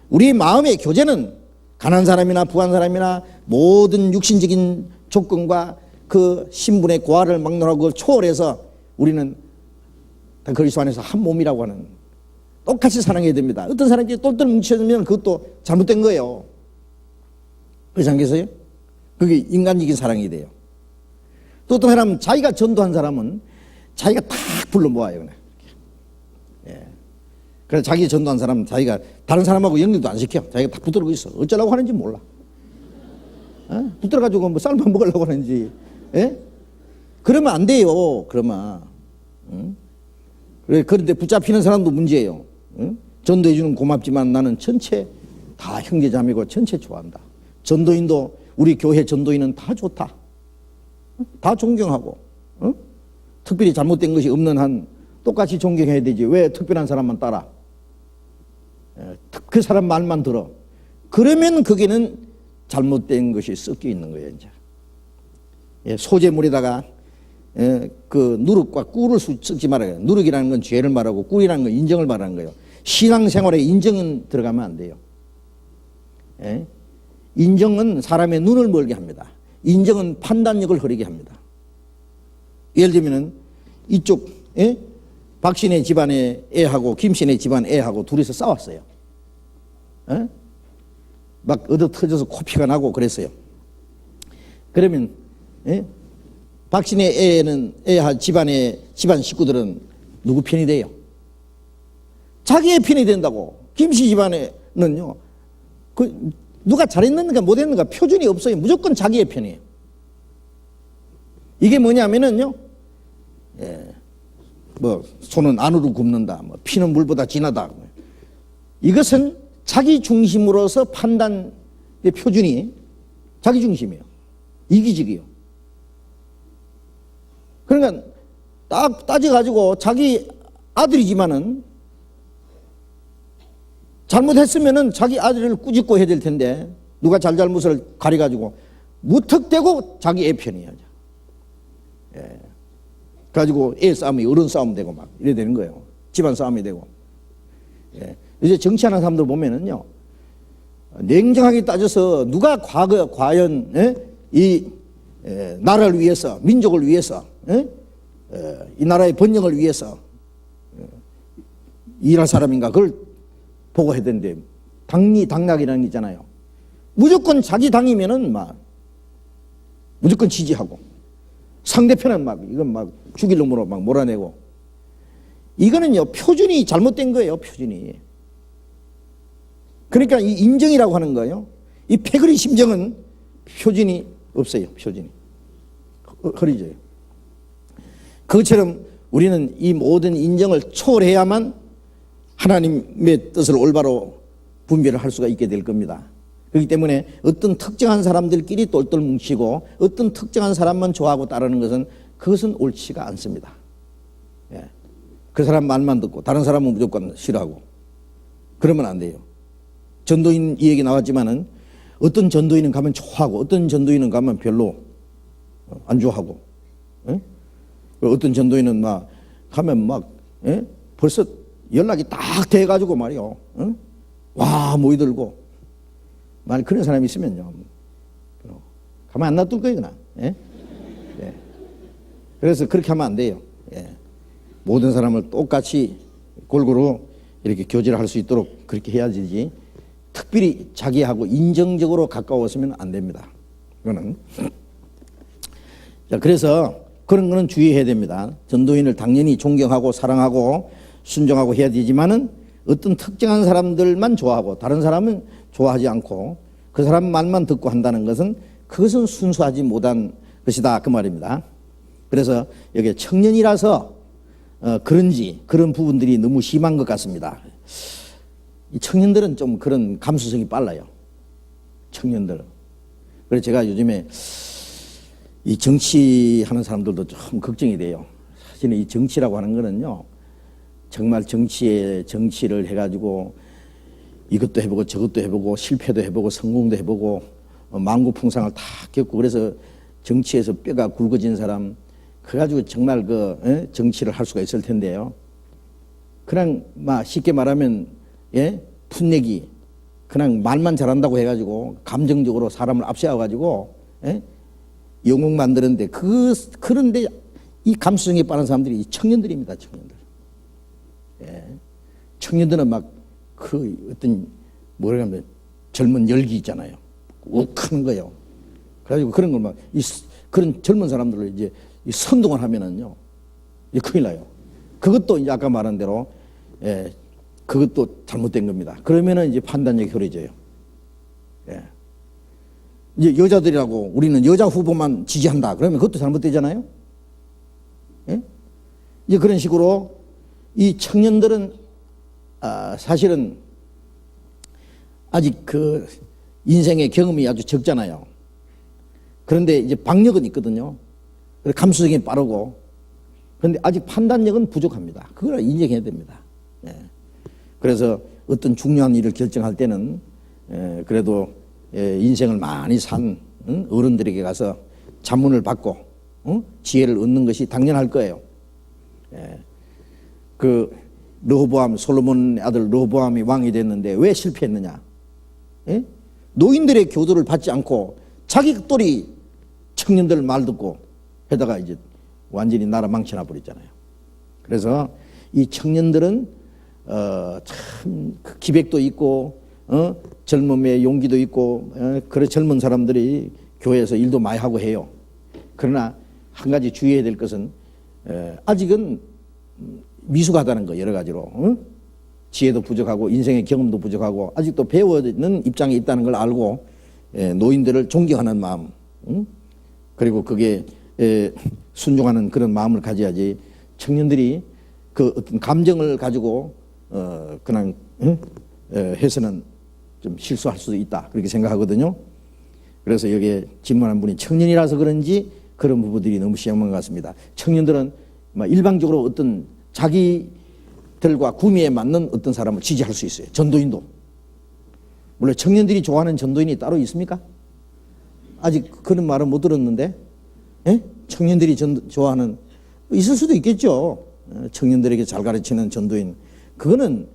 A: 우리 마음의 교제는 가난한 사람이나 부한 사람이나 모든 육신적인 조건과 그 신분의 고하를 막론하고 그걸 초월해서 우리는 다 그리스도 안에서 한 몸이라고 하는, 똑같이 사랑해야 됩니다. 어떤 사람끼리 똘똘 뭉쳐지면 그것도 잘못된 거예요. 그렇지 않겠어요? 그게 인간적인 사랑이 돼요. 또 어떤 사람은 자기가 전도한 사람은 자기가 탁 불러 모아요. 예. 그래서 자기 전도한 사람은 자기가 다른 사람하고 연결도 안 시켜. 자기가 딱 붙들고 있어. 어쩌려고 하는지 몰라. 붙들어가지고 뭐 쌀만 먹으려고 하는지. 예? 그러면 안 돼요. 그러면. 그런데 붙잡히는 사람도 문제예요. 전도해주는 고맙지만 나는 전체 다 형제자매고 전체 좋아한다. 전도인도, 우리 교회 전도인은 다 좋다. 다 존경하고, 특별히 잘못된 것이 없는 한 똑같이 존경해야 되지. 왜 특별한 사람만 따라? 그 사람 말만 들어. 그러면 거기는 잘못된 것이 섞여 있는 거예요, 이제. 소재물에다가 그 누룩과 꿀을 섞지 말아요. 누룩이라는 건 죄를 말하고 꿀이라는 건 인정을 말하는 거예요. 신앙생활에 인정은 들어가면 안 돼요. 인정은 사람의 눈을 멀게 합니다. 인정은 판단력을 흐리게 합니다. 예를 들면은 이쪽 박씨네 집안의 애하고 김씨네 집안 애하고 둘이서 싸웠어요. 막 얻어 터져서 코피가 나고 그랬어요. 그러면 박씨네 애는 집안 식구들은 누구 편이 돼요? 자기의 편이 된다고. 김씨 집안에는요, 누가 잘했는가 못했는가 표준이 없어요. 무조건 자기의 편이에요. 이게 뭐냐면은요, 손은 안으로 굽는다, 피는 물보다 진하다. 이것은 자기 중심으로서 판단의 표준이 자기 중심이에요. 이기적이에요. 그러니까 딱 따져가지고 자기 아들이지만은 잘못했으면은 자기 아들을 꾸짖고 해야 될 텐데 누가 잘잘못을 가려가지고 무턱대고 자기 애 편이에요. 가지고 애 싸움이 어른 싸움 되고 막 이래 되는 거예요. 집안 싸움이 되고. 이제 정치하는 사람들 보면은요, 냉정하게 따져서 누가 과연 이 나라를 위해서, 민족을 위해서, 이 나라의 번영을 위해서 일할 사람인가, 그걸 보고 해야 되는데, 당락이라는 게 있잖아요. 무조건 자기 당이면은 막 무조건 지지하고, 상대편은 이건 죽일 놈으로 몰아내고. 이거는요, 표준이 잘못된 거예요, 표준이. 그러니까 이 인정이라고 하는 거예요. 이 패거리 심정은 표준이 없어요, 표준이. 흐리져요. 그것처럼 우리는 이 모든 인정을 초월해야만 하나님의 뜻을 올바로 분별을 할 수가 있게 될 겁니다. 그렇기 때문에 어떤 특정한 사람들끼리 똘똘 뭉치고 어떤 특정한 사람만 좋아하고 따르는 것은, 그것은 옳지가 않습니다. 그 사람 말만 듣고 다른 사람은 무조건 싫어하고 그러면 안 돼요. 전도인 이 얘기 나왔지만은 어떤 전도인은 가면 좋아하고 어떤 전도인은 가면 별로 안 좋아하고, 어떤 전도인은 가면 벌써 연락이 딱 돼가지고 말이요, 와 모이들고 그런 사람이 있으면요, 가만 안 놔둘 거예요, 그냥. 그래서 그렇게 하면 안 돼요. 모든 사람을 똑같이 골고루 이렇게 교제를 할 수 있도록 그렇게 해야 되지, 특별히 자기하고 인정적으로 가까웠으면 안 됩니다. 이거는. 자, 그래서 그런 거는 주의해야 됩니다. 전도인을 당연히 존경하고 사랑하고 순종하고 해야 되지만은 어떤 특정한 사람들만 좋아하고 다른 사람은 좋아하지 않고 그 사람 말만 듣고 한다는 것은 그것은 순수하지 못한 것이다 그 말입니다. 그래서 여기 청년이라서 그런지 그런 부분들이 너무 심한 것 같습니다. 이 청년들은 좀 그런 감수성이 빨라요. 청년들. 그래서 제가 요즘에 이 정치하는 사람들도 좀 걱정이 돼요. 사실은 이 정치라고 하는 거는요, 정말 정치를 해가지고 이것도 해보고 저것도 해보고 실패도 해보고 성공도 해보고 만고풍상을 다 겪고 그래서 정치에서 뼈가 굵어진 사람 그래가지고 정말 정치를 할 수가 있을 텐데요. 그냥 쉽게 말하면 풋내기 그냥 말만 잘한다고 해가지고 감정적으로 사람을 앞세워가지고 영웅 만드는데 그런데 이 감수성이 빠른 사람들이 청년들입니다. 청년들. 청년들은 어떤 뭐라 하면 젊은 열기 있잖아요. 욱하는 거예요. 그래가지고 그런 걸 그런 젊은 사람들을 이제 선동을 하면은요, 큰일 나요. 그것도 이제 아까 말한 대로 그것도 잘못된 겁니다. 그러면은 이제 판단력이 흐려져요. 이제 여자들이라고 우리는 여자 후보만 지지한다. 그러면 그것도 잘못되잖아요. 이제 그런 식으로 이 청년들은 사실은 아직 그 인생의 경험이 아주 적잖아요. 그런데 이제 박력은 있거든요. 감수성이 빠르고 그런데 아직 판단력은 부족합니다. 그걸 인정해야 됩니다. 그래서 어떤 중요한 일을 결정할 때는 그래도 인생을 많이 산 어른들에게 가서 자문을 받고 지혜를 얻는 것이 당연할 거예요. 그 르호보암 솔로몬의 아들 르호보암이 왕이 됐는데 왜 실패했느냐? 노인들의 교도를 받지 않고 자기 똘이 청년들 말 듣고 해다가 이제 완전히 나라 망쳐놔 버렸잖아요. 그래서 이 청년들은 참 기백도 있고 젊음의 용기도 있고 그런 젊은 사람들이 교회에서 일도 많이 하고 해요. 그러나 한 가지 주의해야 될 것은 아직은 미숙하다는 거 여러 가지로 지혜도 부족하고 인생의 경험도 부족하고 아직도 배워는 입장에 있다는 걸 알고 노인들을 존경하는 마음 그리고 그게 순종하는 그런 마음을 가져야지 청년들이 그 어떤 감정을 가지고 그냥 해서는 좀 실수할 수도 있다 그렇게 생각하거든요. 그래서 여기에 질문한 분이 청년이라서 그런지 그런 부분들이 너무 심한 것 같습니다. 청년들은 일방적으로 어떤 자기들과 구미에 맞는 어떤 사람을 지지할 수 있어요. 전도인도. 물론 청년들이 좋아하는 전도인이 따로 있습니까? 아직 그런 말은 못 들었는데 청년들이 좋아하는 있을 수도 있겠죠. 청년들에게 잘 가르치는 전도인 그거는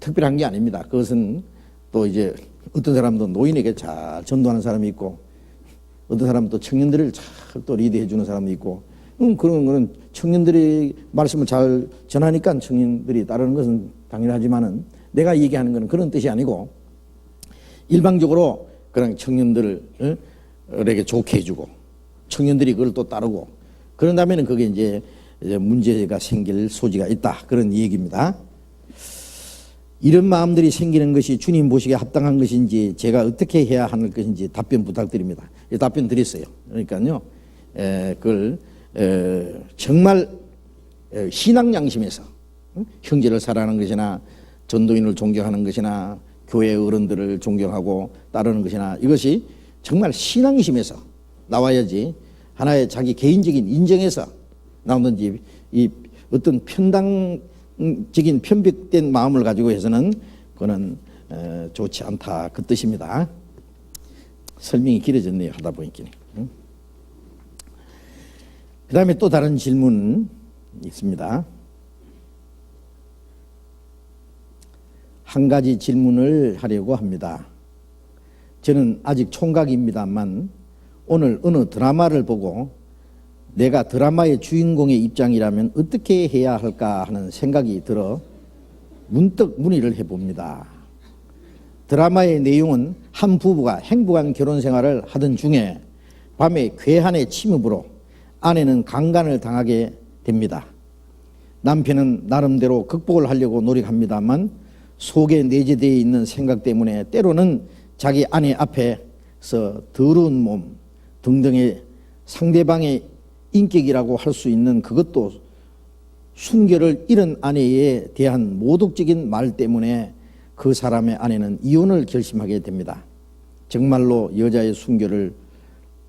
A: 특별한 게 아닙니다. 그것은 또 이제 어떤 사람도 노인에게 잘 전도하는 사람이 있고 어떤 사람은 또 청년들을 잘 또 리드해 주는 사람이 있고 그런 거는 청년들이 말씀을 잘 전하니까 청년들이 따르는 것은 당연하지만은 내가 얘기하는 것은 그런 뜻이 아니고 일방적으로 그냥 청년들에게 좋게 해주고 청년들이 그걸 또 따르고 그런다면은 그게 이제 문제가 생길 소지가 있다 그런 얘기입니다. 이런 마음들이 생기는 것이 주님 보시기에 합당한 것인지 제가 어떻게 해야 하는 것인지 답변 부탁드립니다. 답변 드렸어요. 그러니까요, 그걸 정말 신앙 양심에서 형제를 사랑하는 것이나 전도인을 존경하는 것이나 교회 어른들을 존경하고 따르는 것이나 이것이 정말 신앙심에서 나와야지 하나의 자기 개인적인 인정에서 나오는지 이 어떤 편당적인 편백된 마음을 가지고 해서는 그거는 좋지 않다 그 뜻입니다. 설명이 길어졌네요 하다 보니까. 그 다음에 또 다른 질문 있습니다. 한 가지 질문을 하려고 합니다. 저는 아직 총각입니다만 오늘 어느 드라마를 보고 내가 드라마의 주인공의 입장이라면 어떻게 해야 할까 하는 생각이 들어 문득 문의를 해봅니다. 드라마의 내용은 한 부부가 행복한 결혼 생활을 하던 중에 밤에 괴한의 침입으로 아내는 강간을 당하게 됩니다. 남편은 나름대로 극복을 하려고 노력합니다만 속에 내재되어 있는 생각 때문에 때로는 자기 아내 앞에서 더러운 몸 등등의 상대방의 인격이라고 할 수 있는 그것도 순결을 잃은 아내에 대한 모독적인 말 때문에 그 사람의 아내는 이혼을 결심하게 됩니다. 정말로 여자의 순결을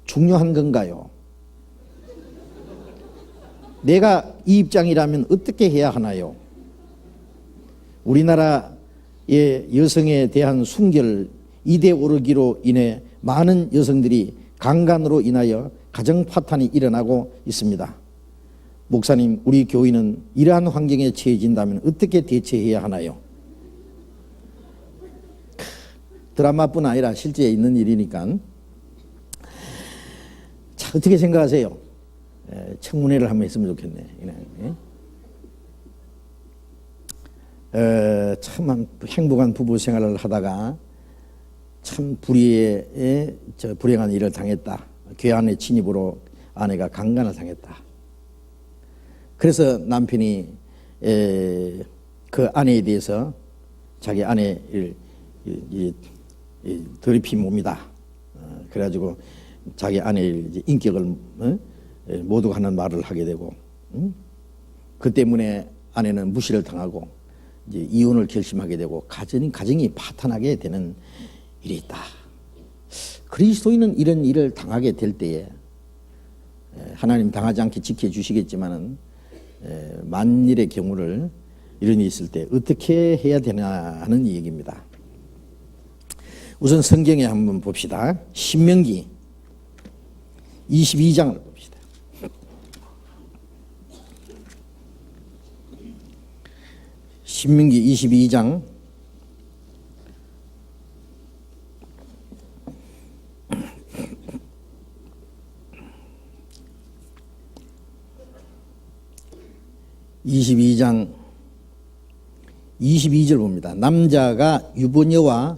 A: 중요한 건가요? 내가 이 입장이라면 어떻게 해야 하나요? 우리나라의 여성에 대한 순결 이대 오르기로 인해 많은 여성들이 강간으로 인하여 가정 파탄이 일어나고 있습니다. 목사님, 우리 교인은 이러한 환경에 처해진다면 어떻게 대처해야 하나요? 드라마뿐 아니라 실제 있는 일이니까. 자, 어떻게 생각하세요? 청문회를 한번 했으면 좋겠네. 참 행복한 부부 생활을 하다가 참 불행한 일을 당했다. 괴한의 침입으로 아내가 강간을 당했다. 그래서 남편이 그 아내에 대해서 자기 아내를 더럽힘 그래가지고 자기 아내의 인격을 모독하는 말을 하게 되고, 그 때문에 아내는 무시를 당하고 이제 이혼을 결심하게 되고 가정이 파탄하게 되는 일이 있다. 그리스도인은 이런 일을 당하게 될 때에 하나님 당하지 않게 지켜주시겠지만은 만일의 경우를 이런 일이 있을 때 어떻게 해야 되나 하는 얘기입니다. 우선 성경에 한번 봅시다. 신명기 22장을 봅시다. 신명기 22장 22절 봅니다. 남자가 유부녀와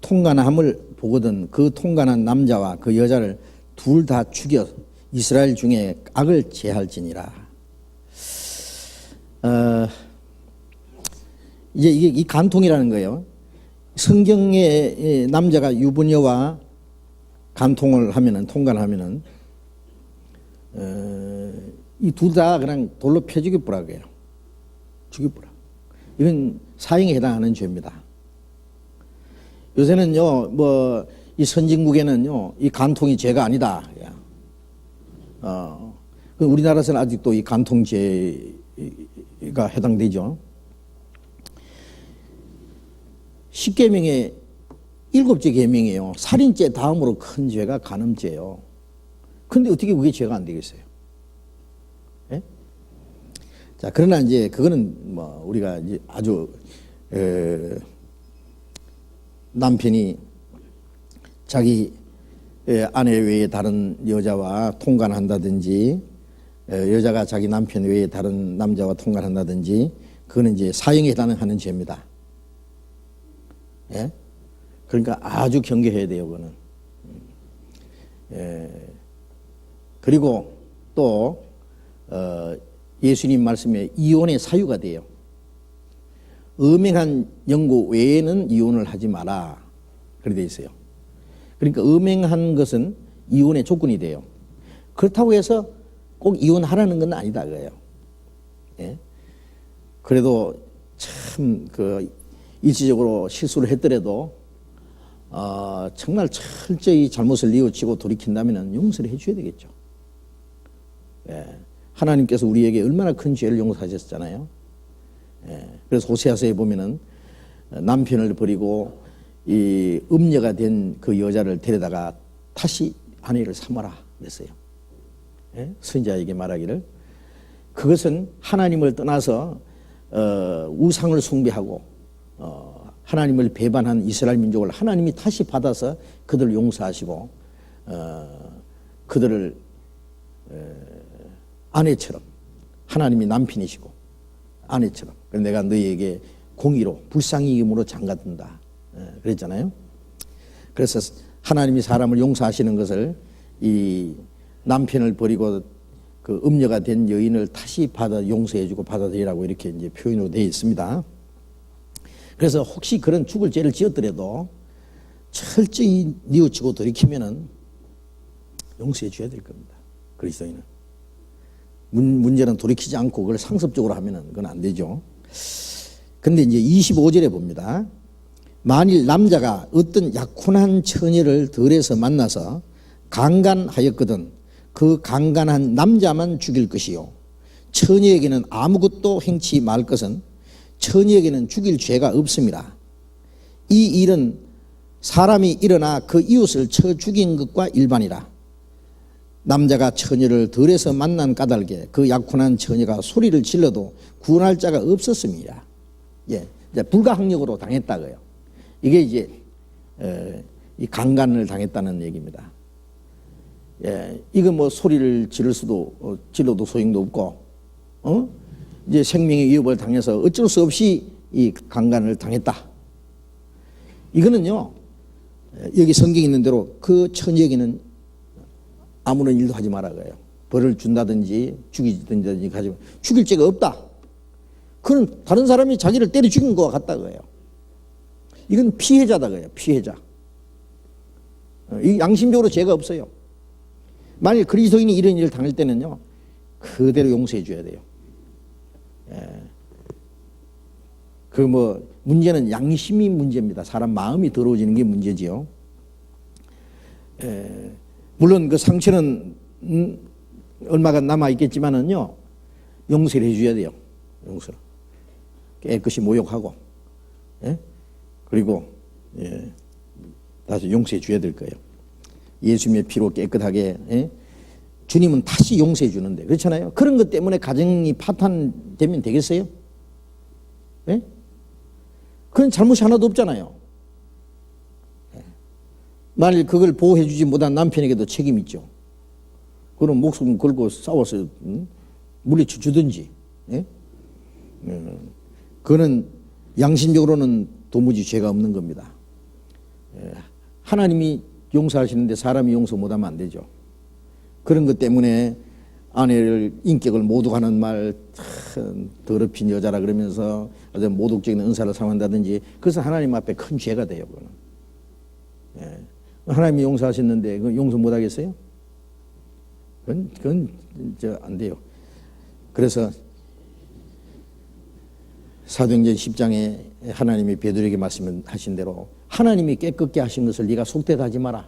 A: 통간함을 보거든 그 통간한 남자와 그 여자를 둘 다 죽여 이스라엘 중에 악을 제할지니라. 이제 이게 이 간통이라는 거예요. 성경에 남자가 유부녀와 간통을 하면은 통간하면은 이 둘 다 그냥 돌로 펴 죽여보라고 해요. 죽여보라. 이건 사형에 해당하는 죄입니다. 요새는요, 이 선진국에는요, 이 간통이 죄가 아니다. 우리나라에서는 아직도 이 간통죄가 해당되죠. 10계명에 7째 계명이에요. 살인죄 다음으로 큰 죄가 간음죄예요. 근데 어떻게 그게 죄가 안 되겠어요? 예? 자, 그러나 이제 그거는 우리가 이제 아주 남편이 자기 아내 외에 다른 여자와 통간한다든지 여자가 자기 남편 외에 다른 남자와 통간한다든지 그거는 이제 사형에 해당하는 죄입니다. 예? 그러니까 아주 경계해야 돼요, 그거는. 그리고 또 예수님 말씀에 이혼의 사유가 돼요. 음행한 연고 외에는 이혼을 하지 마라. 그렇게 되어 있어요. 그러니까 음행한 것은 이혼의 조건이 돼요. 그렇다고 해서 꼭 이혼하라는 건 아니다 그래요. 예? 그래도 참 일시적으로 실수를 했더라도 정말 철저히 잘못을 뉘우치고 돌이킨다면 용서를 해줘야 되겠죠. 예. 하나님께서 우리에게 얼마나 큰 죄를 용서하셨잖아요. 예. 그래서 호세아서에 보면은 남편을 버리고 이 음녀가 된 그 여자를 데려다가 다시 아내를 삼아라 그랬어요. 예? 선지자에게 말하기를 그것은 하나님을 떠나서 우상을 숭배하고 하나님을 배반한 이스라엘 민족을 하나님이 다시 받아서 그들을 용서하시고 그들을 아내처럼 하나님이 남편이시고 아내처럼 내가 너희에게 공의로 불쌍히 여김으로 장가든다 그랬잖아요. 그래서 하나님이 사람을 용서하시는 것을 이 남편을 버리고 그 음녀가 된 여인을 다시 용서해주고 받아들이라고 이렇게 이제 표현으로 되어 있습니다. 그래서 혹시 그런 죽을 죄를 지었더라도 철저히 뉘우치고 돌이키면은 용서해 줘야 될 겁니다. 그리스도인은. 문제는 돌이키지 않고 그걸 상습적으로 하면은 그건 안 되죠. 근데 이제 25절에 봅니다. 만일 남자가 어떤 약혼한 처녀를 들에서 만나서 강간하였거든 그 강간한 남자만 죽일 것이요 처녀에게는 아무것도 행치 말 것은 처녀에게는 죽일 죄가 없습니다. 이 일은 사람이 일어나 그 이웃을 쳐 죽인 것과 일반이라. 남자가 처녀를 들에서 만난 까닭에 그 약혼한 처녀가 소리를 질러도 구원할 자가 없었습니다. 예, 이제 불가항력으로 당했다고요. 이게 이제 이 강간을 당했다는 얘기입니다. 예, 이거 뭐 소리를 질러도 소용도 없고, 이제 생명의 위협을 당해서 어쩔 수 없이 이 강간을 당했다. 이거는요, 여기 성경에 있는 대로 그 처녀에게는 아무런 일도 하지 말아요. 벌을 준다든지 죽이든지 하지만 죽일 죄가 없다. 그건 다른 사람이 자기를 때려 죽인 것과 같다고요. 이건 피해자다고요. 피해자. 이 양심적으로 죄가 없어요. 만일 그리스도인이 이런 일을 당할 때는요, 그대로 용서해 줘야 돼요. 예. 그 뭐 문제는 양심이 문제입니다. 사람 마음이 더러워지는 게 문제지요. 예. 물론 그 상처는 얼마가 남아 있겠지만은요, 용서를 해줘야 돼요. 용서를 깨끗이 모욕하고, 예? 그리고 예, 다시 용서해 줘야 될 거예요. 예수님의 피로 깨끗하게, 예? 주님은 다시 용서해 주는데 그렇잖아요. 그런 것 때문에 가정이 파탄되면 되겠어요? 예? 그건 잘못이 하나도 없잖아요. 만일 그걸 보호해 주지 못한 남편에게도 책임이 있죠. 그럼 목숨 걸고 싸워서 물리쳐 주든지. 예? 그거는 양심적으로는 도무지 죄가 없는 겁니다. 예. 하나님이 용서하시는데 사람이 용서 못하면 안 되죠. 그런 것 때문에 아내를 인격을 모독하는 말, 더럽힌 여자라 그러면서 아주 모독적인 은사를 사용한다든지 그래서 하나님 앞에 큰 죄가 돼요. 그거는. 예. 하나님이 용서하셨는데 그 용서 못 하겠어요? 그건 안 돼요. 그래서 사도행전 10장에 하나님이 베드로에게 말씀하신 대로 하나님이 깨끗게 하신 것을 네가 속되다 마라.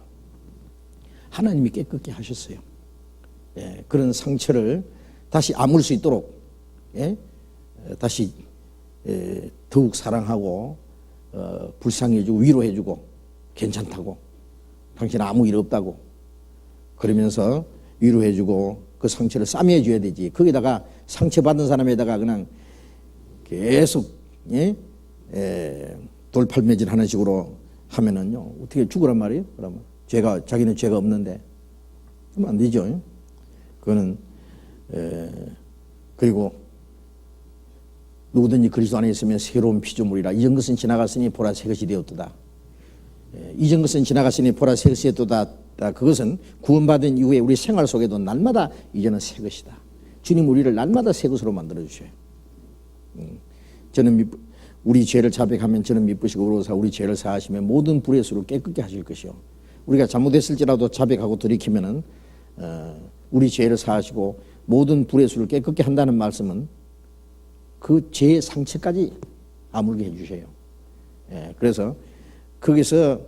A: 하나님이 깨끗게 하셨어요. 예, 그런 상처를 다시 아물 수 있도록, 예? 다시 더욱 사랑하고 불쌍해주고 위로해주고 괜찮다고, 당신 아무 일 없다고 그러면서 위로해주고 그 상처를 싸매줘야 되지. 거기다가 상처받은 사람에다가 그냥 계속, 예? 돌팔매질 하는 식으로 하면은요, 어떻게 죽으란 말이에요? 그러면 자기는 죄가 없는데 그러면 안 되죠. 그거는 그리고 누구든지 그리스도 안에 있으면 새로운 피조물이라. 이전 것은 지나갔으니 보라 새 것이 되었도다. 이전 것은 지나갔으니 보라 새 것이 되었도다. 그것은 구원받은 이후에 우리 생활 속에도 날마다 이제는 새 것이다. 주님 우리를 날마다 새 것으로 만들어 주셔요. 저는 우리 죄를 자백하면 저는 미쁘시고 의로우사 우리 죄를 사하시면 모든 불의 수를 깨끗게 하실 것이요. 우리가 잘못했을지라도 자백하고 돌이키면은 우리 죄를 사하시고 모든 불의 수를 깨끗게 한다는 말씀은 그 죄의 상처까지 아물게 해주셔요. 예, 그래서 거기서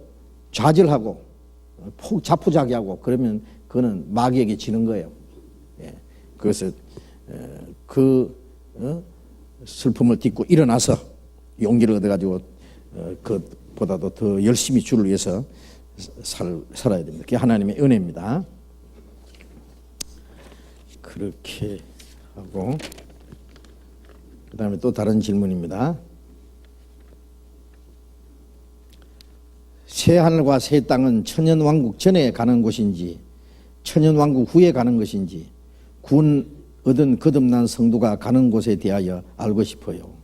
A: 좌절하고 자포자기하고 그러면 그거는 마귀에게 지는 거예요. 예, 그래서 슬픔을 딛고 일어나서 용기를 얻어가지고 그보다도 더 열심히 주를 위해서 살아야 됩니다. 그게 하나님의 은혜입니다. 그렇게 하고 그 다음에 또 다른 질문입니다. 새 하늘과 새 땅은 천년왕국 전에 가는 곳인지 천년왕국 후에 가는 것인지 구원 얻은 거듭난 성도가 가는 곳에 대하여 알고 싶어요.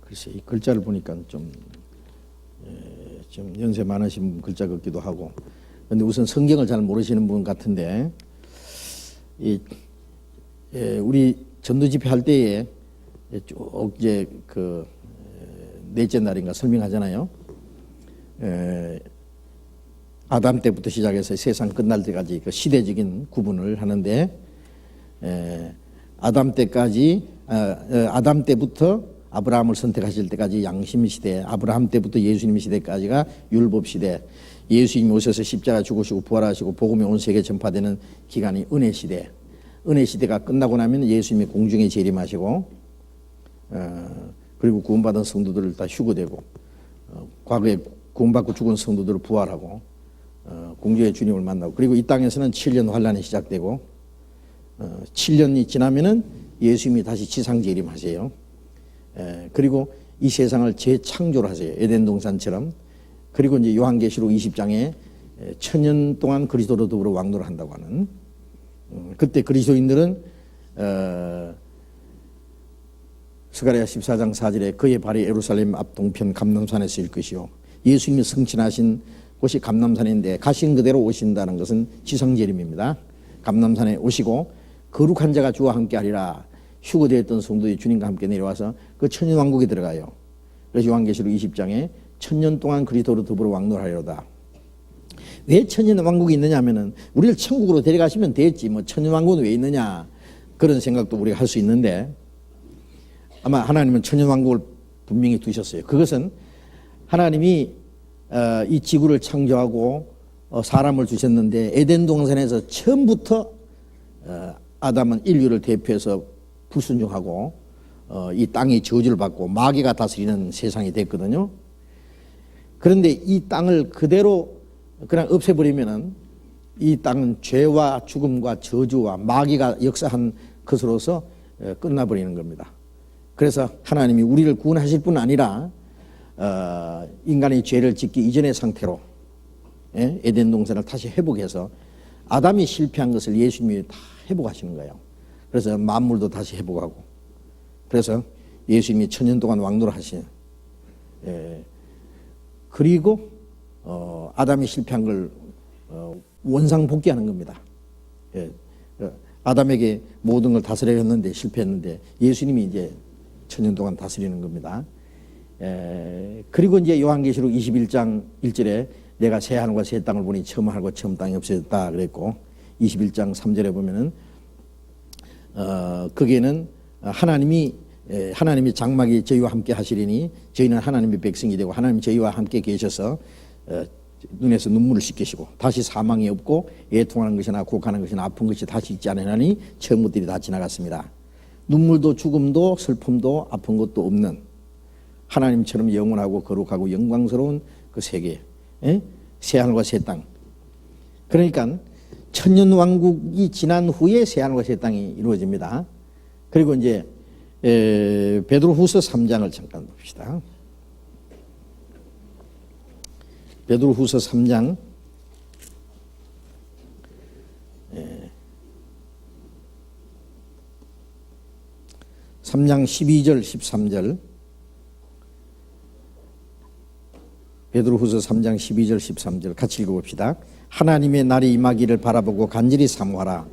A: 글쎄 이 글자를 보니까 좀 연세 많으신 글자 같기도 하고 그런데 우선 성경을 잘 모르시는 분 같은데, 우리 전도 집회 할 때에 쭉 이제 넷째 날인가 설명하잖아요. 아담 때부터 시작해서 세상 끝날 때까지 그 시대적인 구분을 하는데, 아담 때부터 아브라함을 선택하실 때까지 양심 시대, 아브라함 때부터 예수님 시대까지가 율법 시대, 예수님이 오셔서 십자가 죽으시고 부활하시고 복음이 온 세계에 전파되는 기간이 은혜 시대. 은혜 시대가 끝나고 나면 예수님이 공중에 재림하시고, 그리고 구원받은 성도들을 다 휴거되고, 과거에 구원받고 죽은 성도들을 부활하고, 공중의 주님을 만나고, 그리고 이 땅에서는 7년 환란이 시작되고, 7년이 지나면은 예수님이 다시 지상 재림하세요. 그리고 이 세상을 재창조를 하세요. 에덴 동산처럼. 그리고 이제 요한계시록 20장에 1000년 동안 그리스도로 더불어 왕노를 한다고 하는, 그때 그리스도인들은 스가랴 14장 4절에 그의 발이 예루살렘 앞 동편 감람산에 서일 것이요, 예수님이 성취하신 곳이 감람산인데 가신 그대로 오신다는 것은 지성재림입니다. 감람산에 오시고 거룩한 자가 주와 함께 하리라. 휴거되었던 성도들이 주님과 함께 내려와서 그 천년왕국에 들어가요. 그래서 요한계시록 20장에 1000년 동안 그리스도로 더불어 왕노하리로다. 왜 천년왕국이 있느냐 하면은 우리를 천국으로 데려가시면 됐지, 뭐 천년왕국은 왜 있느냐, 그런 생각도 우리가 할 수 있는데, 아마 하나님은 천년왕국을 분명히 두셨어요. 그것은 하나님이 이 지구를 창조하고 사람을 주셨는데, 에덴 동산에서 처음부터 아담은 인류를 대표해서 불순종하고 이 땅이 저주를 받고 마귀가 다스리는 세상이 됐거든요. 그런데 이 땅을 그대로 그냥 없애버리면은 이 땅은 죄와 죽음과 저주와 마귀가 역사한 것으로서 끝나버리는 겁니다. 그래서 하나님이 우리를 구원하실 뿐 아니라 인간이 죄를 짓기 이전의 상태로 에덴 동산을 다시 회복해서 아담이 실패한 것을 예수님이 다 회복하시는 거예요. 그래서 만물도 다시 회복하고, 그래서 예수님이 1000년 동안 왕노를 하신, 그리고 아담이 실패한 걸 원상복귀하는 겁니다. 아담에게 모든 걸 다스려야 했는데 실패했는데 예수님이 이제 1000년 동안 다스리는 겁니다. 그리고 이제 요한계시록 21장 1절에 내가 새 하늘과 새 땅을 보니 처음 하늘과 처음 땅이 없어졌다 그랬고, 21장 3절에 보면은 거기에는 하나님이 장막이 저희와 함께 하시리니 저희는 하나님의 백성이 되고 하나님이 저희와 함께 계셔서 눈에서 눈물을 씻기시고 다시 사망이 없고 애통하는 것이나 곡하는 것이나 아픈 것이 다시 있지 않으나니 처음 것들이 다 지나갔습니다. 눈물도 죽음도 슬픔도 아픈 것도 없는 하나님처럼 영원하고 거룩하고 영광스러운 그 세계, 새하늘과 새 땅. 그러니까 천년왕국이 지난 후에 새하늘과 새 땅이 이루어집니다. 그리고 이제 베드로후서 3장을 잠깐 봅시다. 베드로후서 3장 3장 12절 13절, 베드로후서 3장 12절 13절 같이 읽어봅시다. 하나님의 날이 임하기를 바라보고 간절히 사모하라.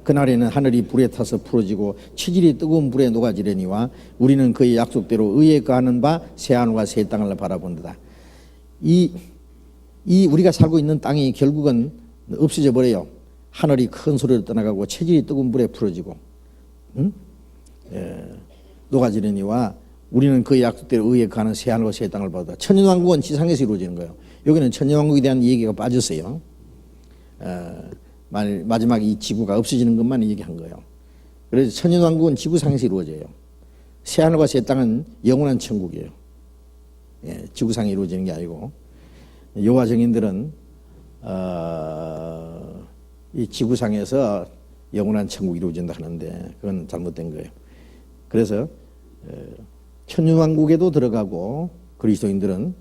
A: 그날에는 하늘이 불에 타서 풀어지고 치질이 뜨거운 불에 녹아지려니와 우리는 그의 약속대로 의에 거하는 바 새하늘과 새 땅을 바라본다. 이 우리가 살고 있는 땅이 결국은 없어져 버려요. 하늘이 큰 소리로 떠나가고 체질이 뜨거운 불에 풀어지고 녹아지려니와 우리는 그의 약속대로 의에 거하는 새하늘과 새 땅을 바라본다. 천년왕국은 지상에서 이루어지는 거예요. 여기는 천년왕국에 대한 얘기가 빠졌어요. 마지막 이 지구가 없어지는 것만 얘기한 거예요. 그래서 천년왕국은 지구상에서 이루어져요. 새하늘과 새 땅은 영원한 천국이에요. 지구상에 이루어지는 게 아니고, 여호와 증인들은 이 지구상에서 영원한 천국이 이루어진다 하는데 그건 잘못된 거예요. 그래서 천년왕국에도 들어가고 그리스도인들은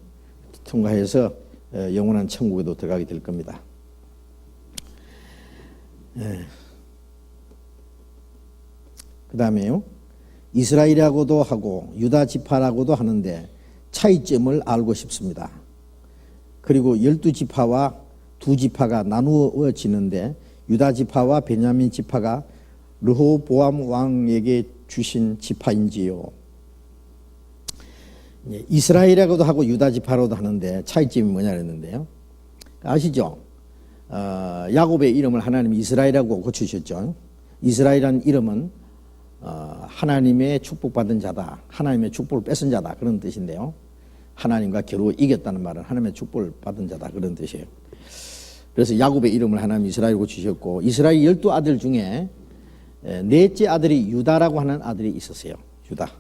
A: 통과해서 영원한 천국에도 들어가게 될 겁니다. 그 다음에요, 이스라엘이라고도 하고 유다 지파라고도 하는데 차이점을 알고 싶습니다. 그리고 12지파와 두 지파가 나누어지는데 유다 지파와 베냐민 지파가 르호보암 왕에게 주신 지파인지요. 이스라엘이라고도 하고 유다 지파라고도 하는데 차이점이 뭐냐 그랬는데요. 아시죠? 야곱의 이름을 하나님이 이스라엘이라고 고치셨죠. 이스라엘이라는 이름은 하나님의 축복받은 자다, 하나님의 축복을 뺏은 자다, 그런 뜻인데요. 하나님과 겨루 이겼다는 말은 하나님의 축복을 받은 자다, 그런 뜻이에요. 그래서 야곱의 이름을 하나님 이스라엘이라고 주셨고, 이스라엘 12아들 중에 넷째 아들이 유다라고 하는 아들이 있었어요. 유다.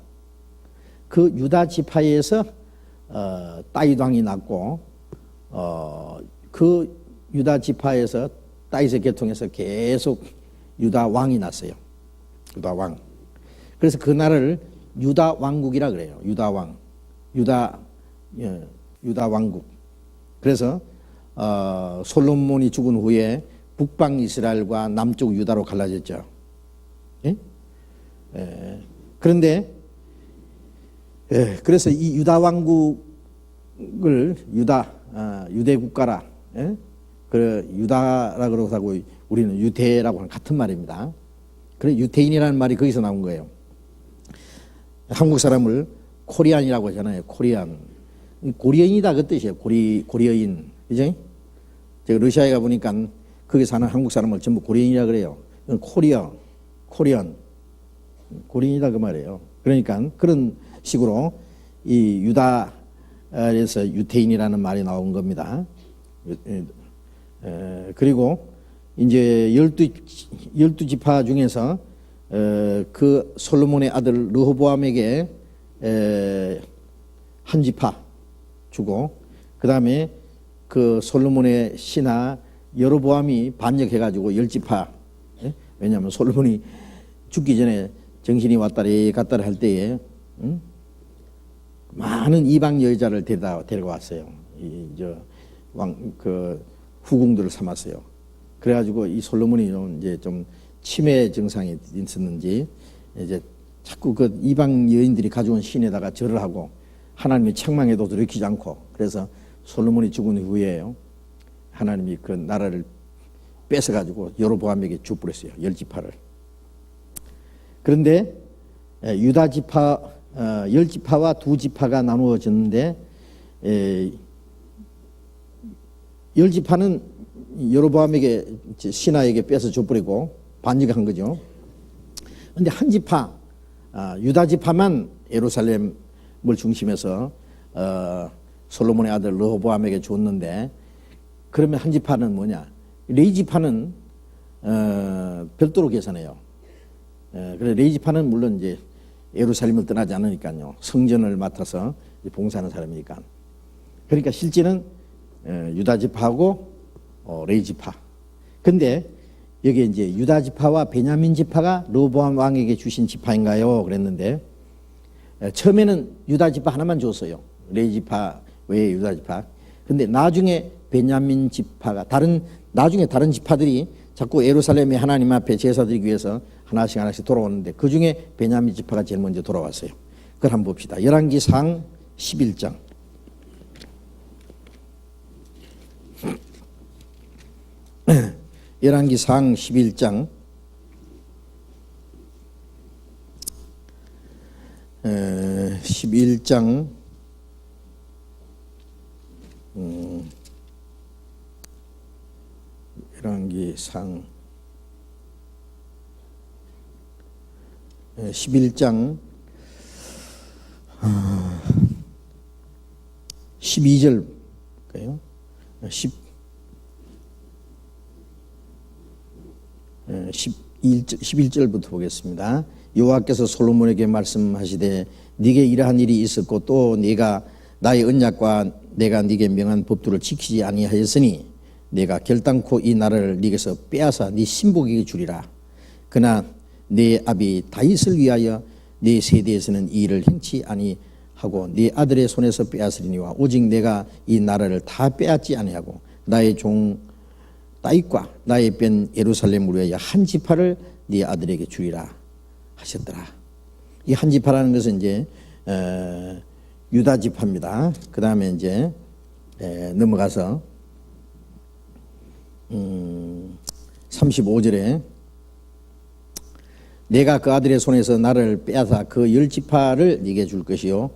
A: 그 유다 지파에서 다윗 왕이 났고, 그 유다 지파에서 다윗의 계통에서 계속 유다 왕이 났어요. 유다 왕. 그래서 그 나라를 유다 왕국이라 그래요. 유다 왕. 유다 왕국. 그래서 솔로몬이 죽은 후에 북방 이스라엘과 남쪽 유다로 갈라졌죠. 예? 그런데 그래서 이 유다 왕국을 유대 국가라, 그 유다라 그러고 하고 우리는 유대라고 하는 같은 말입니다. 그래 유태인이라는 말이 거기서 나온 거예요. 한국 사람을 코리안이라고 하잖아요. 코리안. 고리여인이다 그 뜻이에요. 고리여인. 그죠? 제가 러시아에 가보니까 거기 사는 한국 사람을 전부 고리여인이라 그래요. 코리안. 고리여인이다 그 말이에요. 그러니까 그런 식으로 이 유다에서 유태인이라는 말이 나온 겁니다. 그리고 이제 12지파 중에서 그 솔로몬의 아들 르호보암에게 한 지파 주고, 그 다음에 그 솔로몬의 신하 여로보암이 반역해가지고 10지파, 왜냐하면 솔로몬이 죽기 전에 정신이 왔다리 갔다리 할 때에 많은 이방 여자를 데려왔어요. 그 후궁들을 삼았어요. 그래가지고 이 솔로몬이 좀 치매 증상이 있었는지 이제 자꾸 그 이방 여인들이 가져온 신에다가 절을 하고 하나님이 책망해도 돌이키지 않고, 그래서 솔로몬이 죽은 후에요, 하나님이 그 나라를 뺏어가지고 여로보암에게 주버렸어요. 10지파를. 그런데 유다 지파 10지파와 2지파가 나누어졌는데 10지파는 여로보암에게 신하에게 뺏어 줘버리고 반역한 거죠. 그런데 한 지파 유다 지파만 예루살렘을 중심해서 솔로몬의 아들 르호보암에게 줬는데, 그러면 한 지파는 뭐냐? 레위 지파는 별도로 계산해요. 그래서 레위 지파는 물론 이제 예루살렘을 떠나지 않으니까요, 성전을 맡아서 봉사하는 사람이니까. 그러니까 실제는 유다 지파하고 레위 지파. 근데 여기 이제 유다 지파와 베냐민 지파가 르호보암 왕에게 주신 지파인가요? 그랬는데 처음에는 유다 지파 하나만 줬어요. 레위 지파 외에 유다 지파. 근데 나중에 베냐민 지파가 나중에 다른 지파들이 자꾸 예루살렘에 하나님 앞에 제사 드리기 위해서 하나씩 돌아오는데 그 중에 베냐민 지파가 제일 먼저 돌아왔어요. 그걸 한번 봅시다. 열왕기상 11장. 열왕기상 11장 11장 열왕기상 11장 12절까요? 11절부터 보겠습니다. 여호와께서 솔로몬에게 말씀하시되 네게 이러한 일이 있었고 또 네가 나의 언약과 내가 네게 명한 법도를 지키지 아니하였으니 내가 결단코 이 나라를 네게서 빼앗아 네 신복에게 주리라. 그러나 네 아비 다윗을 위하여 네 세대에서는 이 일을 행치 아니하고 네 아들의 손에서 빼앗으리니와 오직 내가 이 나라를 다 빼앗지 아니하고 나의 종 다윗과 나의 뺀 예루살렘을 위하여 한 지파를 네 아들에게 주리라 하셨더라. 이 한 지파라는 것은 이제 유다 지파입니다. 그 다음에 이제 넘어가서 35절에 내가 그 아들의 손에서 나를 빼앗아 그 10지파를 네게 줄 것이요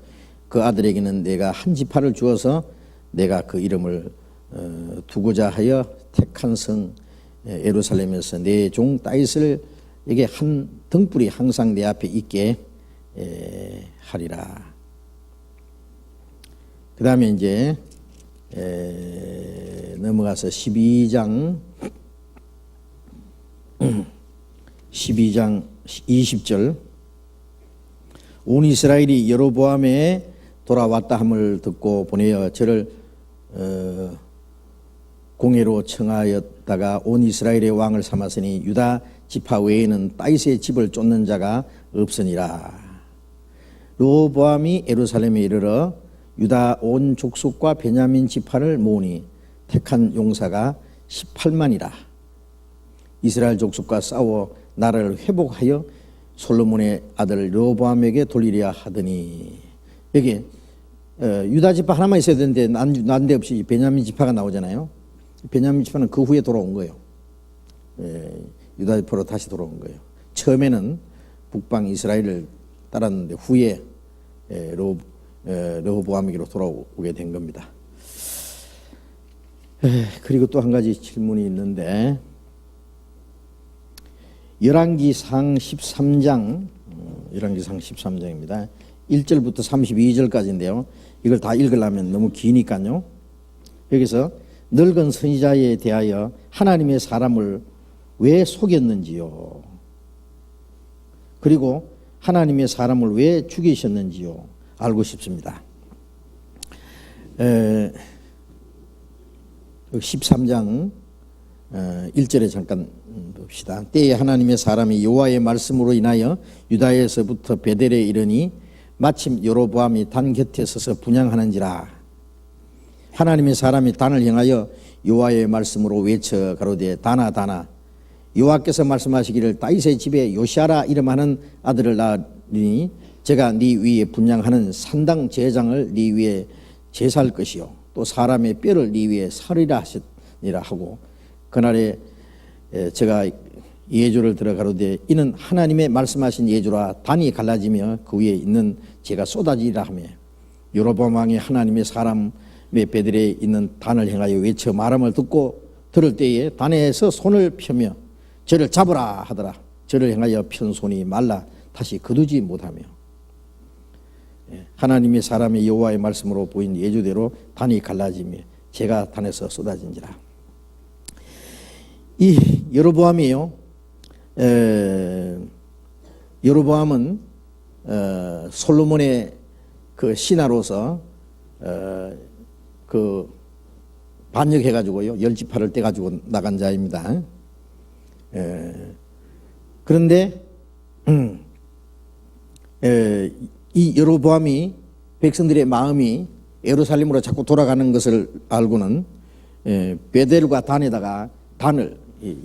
A: 그 아들에게는 내가 한 지파를 주어서 내가 그 이름을 두고자 하여 택한 성 예루살렘에서 내 종 다윗을 에게 한 등불이 항상 내 앞에 있게 하리라. 그 다음에 이제 넘어가서 12장 20절 온 이스라엘이 여로보암에 돌아왔다 함을 듣고 보내어 저를 공회로 청하였다가 온 이스라엘의 왕을 삼았으니 유다 지파 외에는 다윗의 집을 쫓는 자가 없으니라. 여로보암이 예루살렘에 이르러 유다 온 족속과 베냐민 지파를 모으니 택한 용사가 18만이라. 이스라엘 족속과 싸워 나라를 회복하여 솔로몬의 아들 르호보암에게 돌리려 하더니 여기 유다 지파 하나만 있어야 되는데 난데없이 베냐민 지파가 나오잖아요. 베냐민 지파는 그 후에 돌아온 거예요. 유다 지파로 다시 돌아온 거예요. 처음에는 북방 이스라엘을 따랐는데 후에 르호보암에게로 돌아오게 된 겁니다. 그리고 또 한 가지 질문이 있는데 열왕기상 13장입니다. 1절부터 32절까지인데요. 이걸 다 읽으려면 너무 기니까요. 여기서 늙은 선지자에 대하여 하나님의 사람을 왜 속였는지요. 그리고 하나님의 사람을 왜 죽이셨는지요. 알고 싶습니다. 13장 1절에 잠깐 봅시다. 때에 하나님의 사람이 여호와의 말씀으로 인하여 유다에서부터 베델에 이르니 마침 여로보암이 단 곁에 서서 분향하는지라. 하나님의 사람이 단을 향하여 여호와의 말씀으로 외쳐 가로되 다나 다나 여호와께서 말씀하시기를 다윗의 집에 요시아라 이름하는 아들을 낳으니 제가 네 위에 분향하는 산당 제장을 네 위에 제사할 것이요 또 사람의 뼈를 네 위에 살리라 하시니라 하고 그날에 제가 예조를 들어 가로되 이는 하나님의 말씀하신 예조라 단이 갈라지며 그 위에 있는 재가 쏟아지리라 하며 여로보암 왕이 하나님의 사람의 베들에 있는 단을 향하여 외쳐 말함을 듣고 들을 때에 단에서 손을 펴며 저를 잡으라 하더라. 저를 향하여 편 손이 말라 다시 거두지 못하며 하나님의 사람이 여호와의 말씀으로 보인 예조대로 단이 갈라지며 재가 단에서 쏟아진지라. 이 여로보암이요. 여로보암은 솔로몬의 그 신하로서 그 반역해가지고요 10지파를 떼가지고 나간 자입니다. 그런데 이 여로보암이 백성들의 마음이 예루살렘으로 자꾸 돌아가는 것을 알고는 베델과 단에다가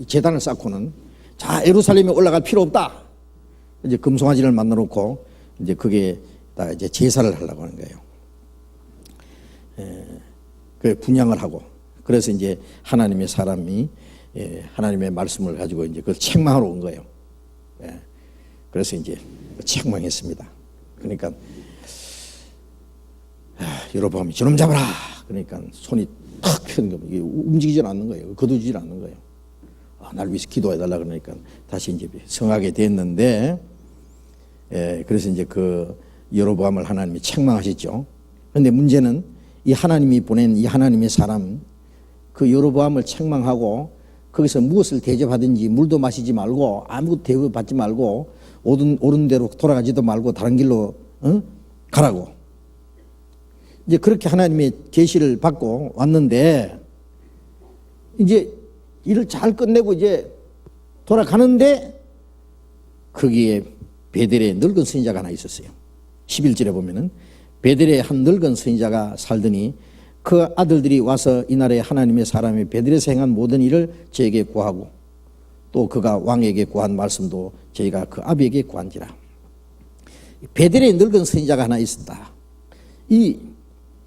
A: 제단을 쌓고는 자 예루살렘에 올라갈 필요 없다. 이제 금송아지를 만들어 놓고 이제 그게 다 이제 제사를 하려고 하는 거예요. 그 분향을 하고 그래서 이제 하나님의 사람이 하나님의 말씀을 가지고 이제 그걸 책망하러 온 거예요. 그래서 이제 책망했습니다. 그러니까 여로보암이 저놈 잡아라. 그러니까 손이 탁 펴는 거 움직이질 않는 거예요. 거두질 않는 거예요. 날 위해서 기도해달라 그러니까 다시 이제 성하게 됐는데 그래서 이제 그 여로보암을 하나님이 책망하셨죠. 그런데 문제는 이 하나님이 보낸 이 하나님의 사람 그 여로보암을 책망하고 거기서 무엇을 대접하든지 물도 마시지 말고 아무것도 대접받지 말고 옳은 대로 돌아가지도 말고 다른 길로 가라고 이제 그렇게 하나님의 계시를 받고 왔는데 이제 일을 잘 끝내고 이제 돌아가는데 거기에 베델에 늙은 선지자가 하나 있었어요. 11절에 보면은 베델에 한 늙은 선지자가 살더니 그 아들들이 와서 이날에 하나님의 사람이 베델에서 행한 모든 일을 저에게 구하고 또 그가 왕에게 구한 말씀도 저희가 그 아비에게 구한지라. 베델에 늙은 선지자가 하나 있었다. 이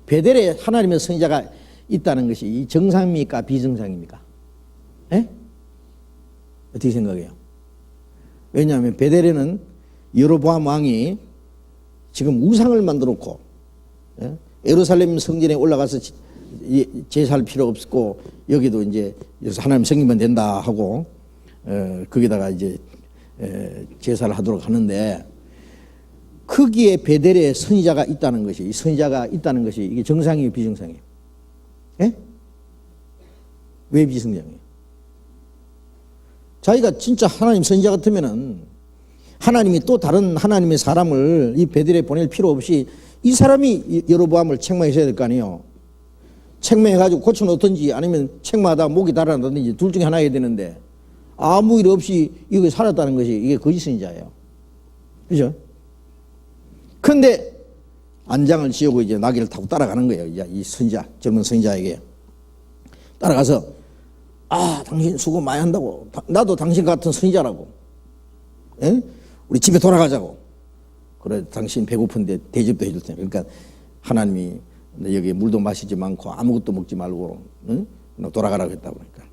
A: 베델에 하나님의 선지자가 있다는 것이 정상입니까 비정상입니까? 예? 어떻게 생각해요? 왜냐하면 베델에는 여로보암 왕이 지금 우상을 만들어 놓고, 예? 예루살렘 성전에 올라가서 제사할 필요 없고 여기도 이제 하나님 성기면 된다 하고 거기다가 이제 제사를 하도록 하는데, 거기에 베델에 선지자가 있다는 것이, 이 선지자가 있다는 것이 이게 정상이에요, 비정상이에요? 예? 왜 비정상이에요? 자기가 진짜 하나님 선지자 같으면은 하나님이 또 다른 하나님의 사람을 이 베델에 보낼 필요 없이 이 사람이 여로보암을 책망했어야 될 거 아니에요. 책망해가지고 고쳐놓든지 아니면 책망하다 목이 달아나든지 둘 중에 하나 해야 되는데, 아무 일 없이 이거 살았다는 것이 이게 거짓 선지자예요. 그죠? 그런데 안장을 지우고 이제 나귀를 타고 따라가는 거예요. 이제 이 선지자, 젊은 선지자에게 따라가서, 아, 당신 수고 많이 한다고. 나도 당신 같은 선지자라고. 에? 우리 집에 돌아가자고. 그래, 당신 배고픈데 대접도 해줄 테니까. 그러니까 하나님이 여기 물도 마시지 않고 아무것도 먹지 말고, 응? 돌아가라고 했다고. 그러니까,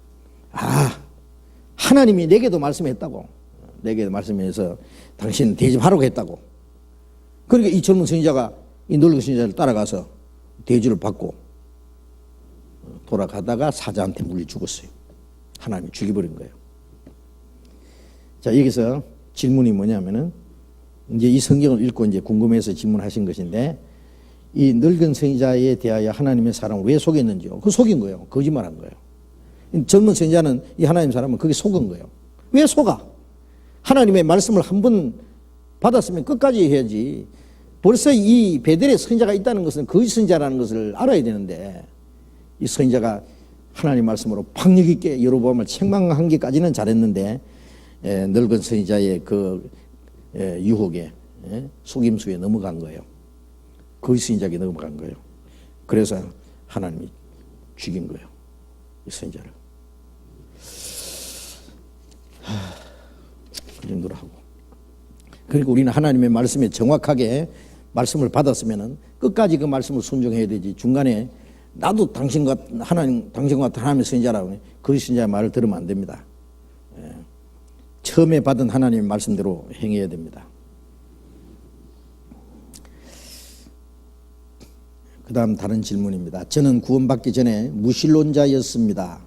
A: 아, 하나님이 내게도 말씀했다고. 내게도 말씀해서 당신 대접하라고 했다고. 그러니까 이 젊은 선지자가 이 늙은 선지자를 따라가서 대접을 받고 돌아가다가 사자한테 물려 죽었어요. 하나님이 죽여버린 거예요. 자, 여기서 질문이 뭐냐면은, 이제 이 성경을 읽고 이제 궁금해서 질문하신 것인데, 이 늙은 선지자에 대하여 하나님의 사람을 왜 속였는지요? 그 속인 거예요. 거짓말한 거예요. 젊은 선지자는, 이 하나님 사람은 거기 속은 거예요. 왜 속아? 하나님의 말씀을 한 번 받았으면 끝까지 해야지. 벌써 이 베델에 선지자가 있다는 것은 거짓 선지자라는 것을 알아야 되는데, 이 선지자가 하나님 말씀으로 박력 있게 여로보암을 책망한 게까지는 잘했는데, 늙은 선지자의 그 유혹에, 속임수에 넘어간 거예요. 거짓 선지자에게 넘어간 거예요. 그래서 하나님이 죽인 거예요, 이 선지자를. 그 정도로 하고. 그리고 우리는 하나님의 말씀에 정확하게 말씀을 받았으면은 끝까지 그 말씀을 순종해야 되지, 중간에 나도 당신과 하나님의 선지자라고 그 선지자의 말을 들으면 안 됩니다. 처음에 받은 하나님의 말씀대로 행해야 됩니다. 그 다음 다른 질문입니다. 저는 구원받기 전에 무신론자였습니다.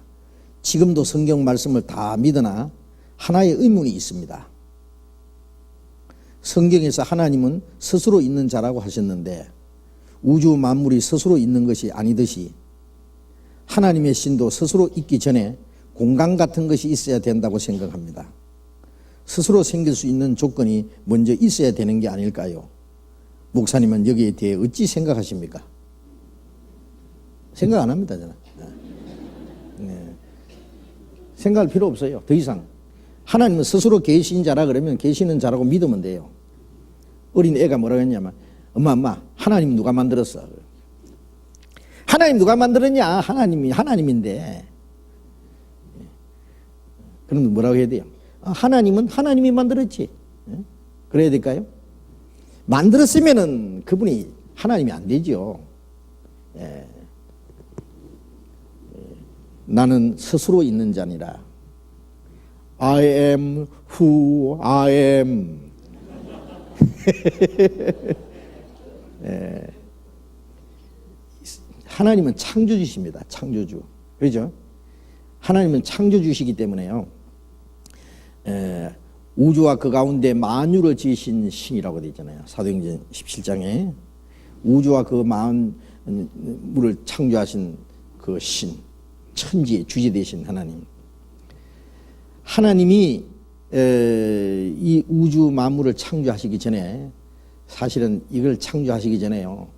A: 지금도 성경 말씀을 다 믿으나 하나의 의문이 있습니다. 성경에서 하나님은 스스로 있는 자라고 하셨는데 우주 만물이 스스로 있는 것이 아니듯이 하나님의 신도 스스로 있기 전에 공간 같은 것이 있어야 된다고 생각합니다. 스스로 생길 수 있는 조건이 먼저 있어야 되는 게 아닐까요? 목사님은 여기에 대해 어찌 생각하십니까? 생각 안 합니다, 저는. 네. 생각할 필요 없어요. 더 이상. 하나님은 스스로 계신 자라 그러면 계시는 자라고 믿으면 돼요. 어린 애가 뭐라고 했냐면, 엄마, 하나님 누가 만들었어? 하나님 누가 만들었냐? 하나님이 하나님인데. 그럼 뭐라고 해야 돼요? 하나님은 하나님이 만들었지. 그래야 될까요? 만들었으면은 그분이 하나님이 안 되죠. 나는 스스로 있는 자니라. I am who I am. 하나님은 창조주십니다. 창조주. 그렇죠? 하나님은 창조주시기 때문에요. 우주와 그 가운데 만유를 지으신 신이라고 되어 있잖아요. 사도행전 17장에 우주와 그 만물을 창조하신 그 신, 천지의 주제 되신 하나님. 하나님이 이 우주 만물을 창조하시기 전에, 사실은 이걸 창조하시기 전에요,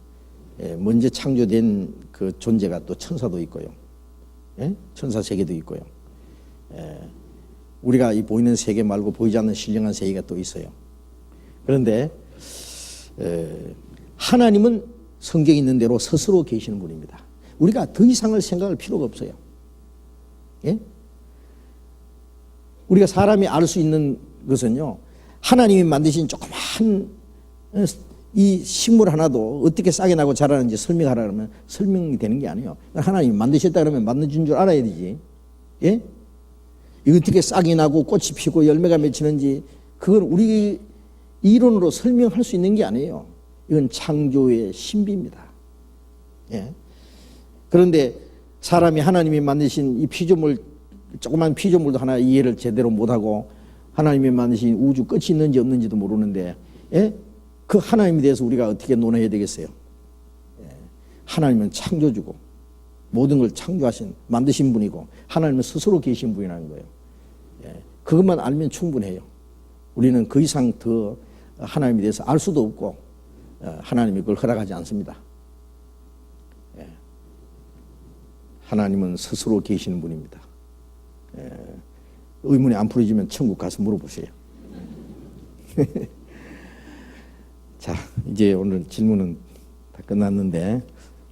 A: 먼저 창조된 그 존재가 또 천사도 있고요. 천사 세계도 있고요. 우리가 이 보이는 세계 말고 보이지 않는 신령한 세계가 또 있어요. 그런데 하나님은 성경에 있는 대로 스스로 계시는 분입니다. 우리가 더 이상을 생각할 필요가 없어요. 예? 우리가 사람이 알 수 있는 것은요, 하나님이 만드신 조그만 이 식물 하나도 어떻게 싹이 나고 자라는지 설명하라 그러면 설명이 되는 게 아니에요. 하나님이 만드셨다 그러면 만드신 줄 알아야 되지. 예? 이 어떻게 싹이 나고 꽃이 피고 열매가 맺히는지 그건 우리 이론으로 설명할 수 있는 게 아니에요. 이건 창조의 신비입니다. 예. 그런데 사람이 하나님이 만드신 이 피조물, 조그만 피조물도 하나 이해를 제대로 못하고 하나님이 만드신 우주 끝이 있는지 없는지도 모르는데, 예? 그 하나님에 대해서 우리가 어떻게 논해야 되겠어요? 예. 하나님은 창조주고 모든 걸 창조하신, 만드신 분이고 하나님은 스스로 계신 분이라는 거예요. 예. 그것만 알면 충분해요. 우리는 그 이상 더 하나님에 대해서 알 수도 없고 하나님이 그걸 허락하지 않습니다. 예. 하나님은 스스로 계시는 분입니다. 예. 의문이 안 풀어지면 천국 가서 물어보세요. 자, 이제 오늘 질문은 다 끝났는데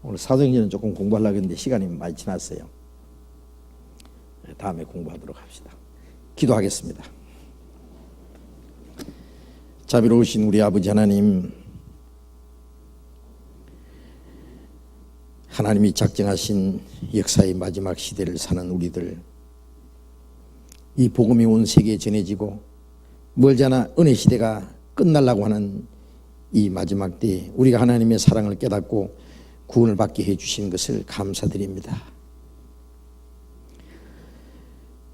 A: 오늘 사도행전은 조금 공부하려고 했는데 시간이 많이 지났어요. 다음에 공부하도록 합시다. 기도하겠습니다. 자비로우신 우리 아버지 하나님, 하나님이 작정하신 역사의 마지막 시대를 사는 우리들, 이 복음이 온 세계에 전해지고 멀지 않아 은혜 시대가 끝나려고 하는 이 마지막 때에 우리가 하나님의 사랑을 깨닫고 구원을 받게 해주신 것을 감사드립니다.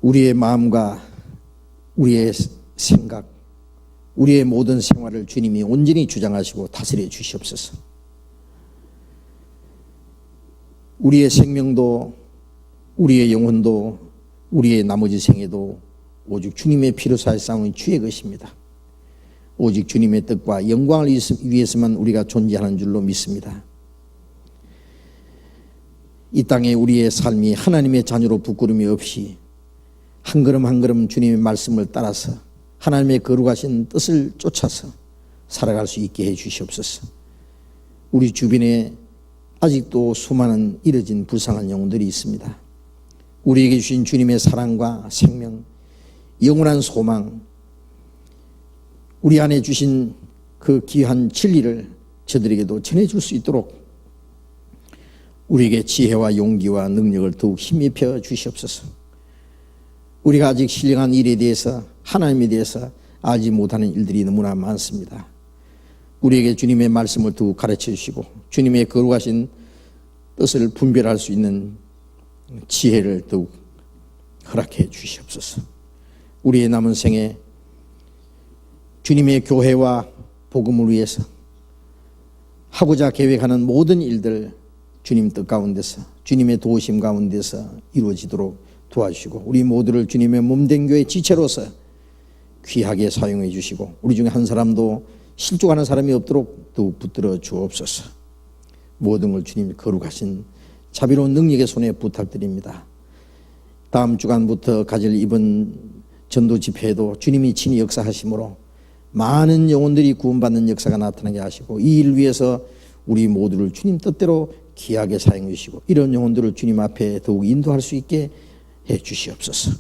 A: 우리의 마음과 우리의 생각, 우리의 모든 생활을 주님이 온전히 주장하시고 다스려 주시옵소서. 우리의 생명도 우리의 영혼도 우리의 나머지 생애도 오직 주님의 피로 사사오니 주의 것입니다. 오직 주님의 뜻과 영광을 위해서만 우리가 존재하는 줄로 믿습니다. 이 땅에 우리의 삶이 하나님의 자녀로 부끄러움이 없이 한 걸음 한 걸음 주님의 말씀을 따라서 하나님의 거룩하신 뜻을 쫓아서 살아갈 수 있게 해 주시옵소서. 우리 주변에 아직도 수많은 잃어진 불쌍한 영혼들이 있습니다. 우리에게 주신 주님의 사랑과 생명, 영원한 소망, 우리 안에 주신 그 귀한 진리를 저들에게도 전해줄 수 있도록 우리에게 지혜와 용기와 능력을 더욱 힘입혀 주시옵소서. 우리가 아직 신령한 일에 대해서, 하나님에 대해서 알지 못하는 일들이 너무나 많습니다. 우리에게 주님의 말씀을 더욱 가르쳐 주시고 주님의 거룩하신 뜻을 분별할 수 있는 지혜를 더욱 허락해 주시옵소서. 우리의 남은 생에 주님의 교회와 복음을 위해서 하고자 계획하는 모든 일들 주님 뜻 가운데서 주님의 도우심 가운데서 이루어지도록 도와주시고 우리 모두를 주님의 몸된 교회 지체로서 귀하게 사용해 주시고 우리 중에 한 사람도 실족하는 사람이 없도록 더욱 붙들어 주옵소서. 모든 걸 주님이 거룩하신 자비로운 능력의 손에 부탁드립니다. 다음 주간부터 가질 이번 전도 집회에도 주님이 친히 역사하심으로 많은 영혼들이 구원받는 역사가 나타나게 하시고 이 일 위해서 우리 모두를 주님 뜻대로 귀하게 사용해 주시고 이런 영혼들을 주님 앞에 더욱 인도할 수 있게 해 주시옵소서.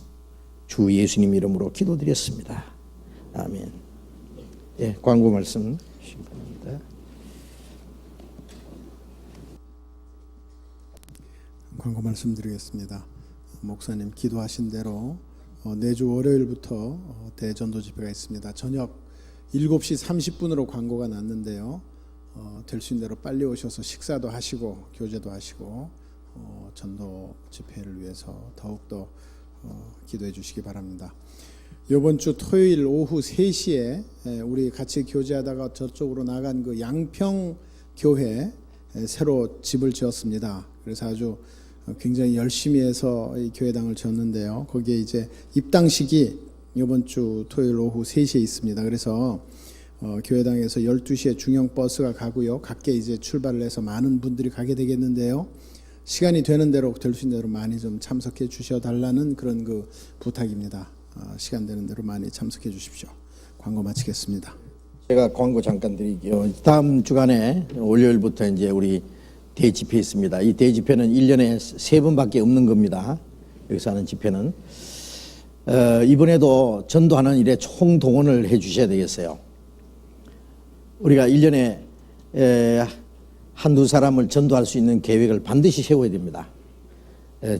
A: 주 예수님 이름으로 기도드렸습니다. 아멘. 예, 광고 말씀 바랍니다.
B: 광고 말씀드리겠습니다. 목사님 기도하신 대로 내주 월요일부터 대전도 집회가 있습니다. 저녁 7시 30분으로 광고가 났는데요. 될 수 있는 대로 빨리 오셔서 식사도 하시고 교제도 하시고 전도 집회를 위해서 더욱더 기도해 주시기 바랍니다. 이번 주 토요일 오후 3시에 우리 같이 교제하다가 저쪽으로 나간 그 양평 교회 새로 집을 지었습니다. 그래서 아주 굉장히 열심히 해서 이 교회당을 지었는데요. 거기에 이제 입당식이 이번 주 토요일 오후 3시에 있습니다. 그래서 교회당에서 12시에 중형버스가 가고요. 각계 이제 출발을 해서 많은 분들이 가게 되겠는데요. 시간이 되는 대로 될 수 있는 대로 많이 좀 참석해 주셔 달라는 그런 그 부탁입니다. 시간 되는 대로 많이 참석해 주십시오. 광고 마치겠습니다.
A: 제가 광고 잠깐 드릴게요. 다음 주간에 월요일부터 이제 우리 대집회 있습니다. 이 대집회는 1년에 3번밖에 없는 겁니다. 여기서 하는 집회는. 이번에도 전도하는 일에 총동원을 해 주셔야 되겠어요. 우리가 1년에 한두 사람을 전도할 수 있는 계획을 반드시 세워야 됩니다.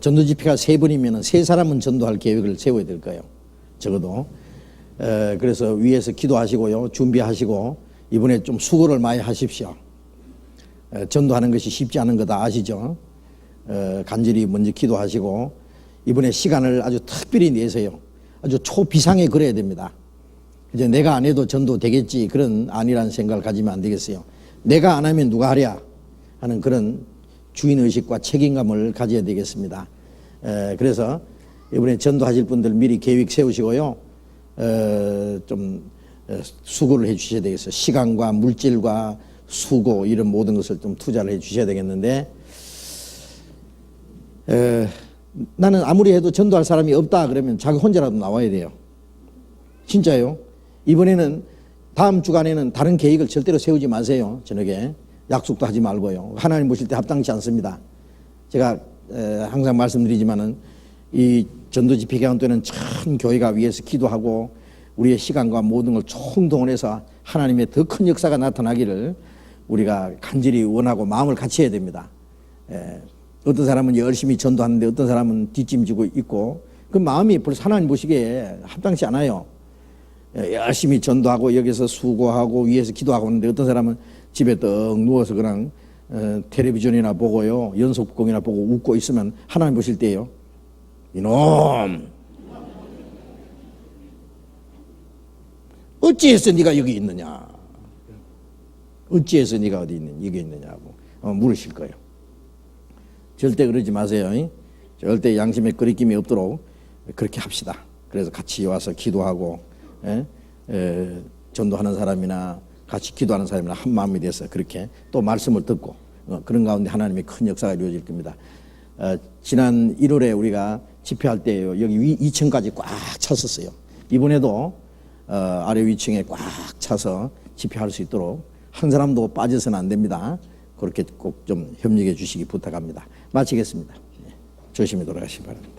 A: 전도 집회가 3번이면 3사람은 전도할 계획을 세워야 될 거예요. 적어도. 그래서 위에서 기도하시고요. 준비하시고 이번에 좀 수고를 많이 하십시오. 전도하는 것이 쉽지 않은 거 다 아시죠? 간절히 먼저 기도하시고 이번에 시간을 아주 특별히 내세요. 아주 초비상에 그래야 됩니다. 이제 내가 안 해도 전도 되겠지 그런 아니라는 생각을 가지면 안 되겠어요. 내가 안 하면 누가 하랴 하는 그런 주인의식과 책임감을 가져야 되겠습니다. 그래서 이번에 전도하실 분들 미리 계획 세우시고요. 좀 수고를 해 주셔야 되겠어요. 시간과 물질과 수고 이런 모든 것을 좀 투자를 해 주셔야 되겠는데 나는 아무리 해도 전도할 사람이 없다 그러면 자기 혼자라도 나와야 돼요. 진짜요. 이번에는 다음 주간에는 다른 계획을 절대로 세우지 마세요. 저녁에 약속도 하지 말고요. 하나님 보실 때 합당치 않습니다. 제가 항상 말씀드리지만은 이 전도 집회 기간 때는 참 교회가 위에서 기도하고 우리의 시간과 모든 걸 총동원해서 하나님의 더 큰 역사가 나타나기를 우리가 간절히 원하고 마음을 같이 해야 됩니다. 어떤 사람은 열심히 전도하는데 어떤 사람은 뒷짐지고 있고 그 마음이 벌써 하나님 보시기에 합당치 않아요. 열심히 전도하고 여기서 수고하고 위에서 기도하고 있는데 어떤 사람은 집에 떡 누워서 그냥 텔레비전이나 보고요. 연속극이나 보고 웃고 있으면 하나님 보실 때요. 이놈 어찌해서 네가 여기 있느냐. 어찌해서 네가 어디 있느냐 여기 있느냐고 물으실 거예요. 절대 그러지 마세요. 절대 양심에 거리낌이 없도록 그렇게 합시다. 그래서 같이 와서 기도하고 전도하는 사람이나 같이 기도하는 사람이나 한 마음이 돼서 그렇게 또 말씀을 듣고 그런 가운데 하나님의 큰 역사가 이루어질 겁니다. 지난 1월에 우리가 집회할 때 여기 2층까지 꽉 찼었어요. 이번에도 아래 위층에 꽉 차서 집회할 수 있도록 한 사람도 빠져서는 안 됩니다. 그렇게 꼭 좀 협력해 주시기 부탁합니다. 마치겠습니다. 조심히 돌아가시기 바랍니다.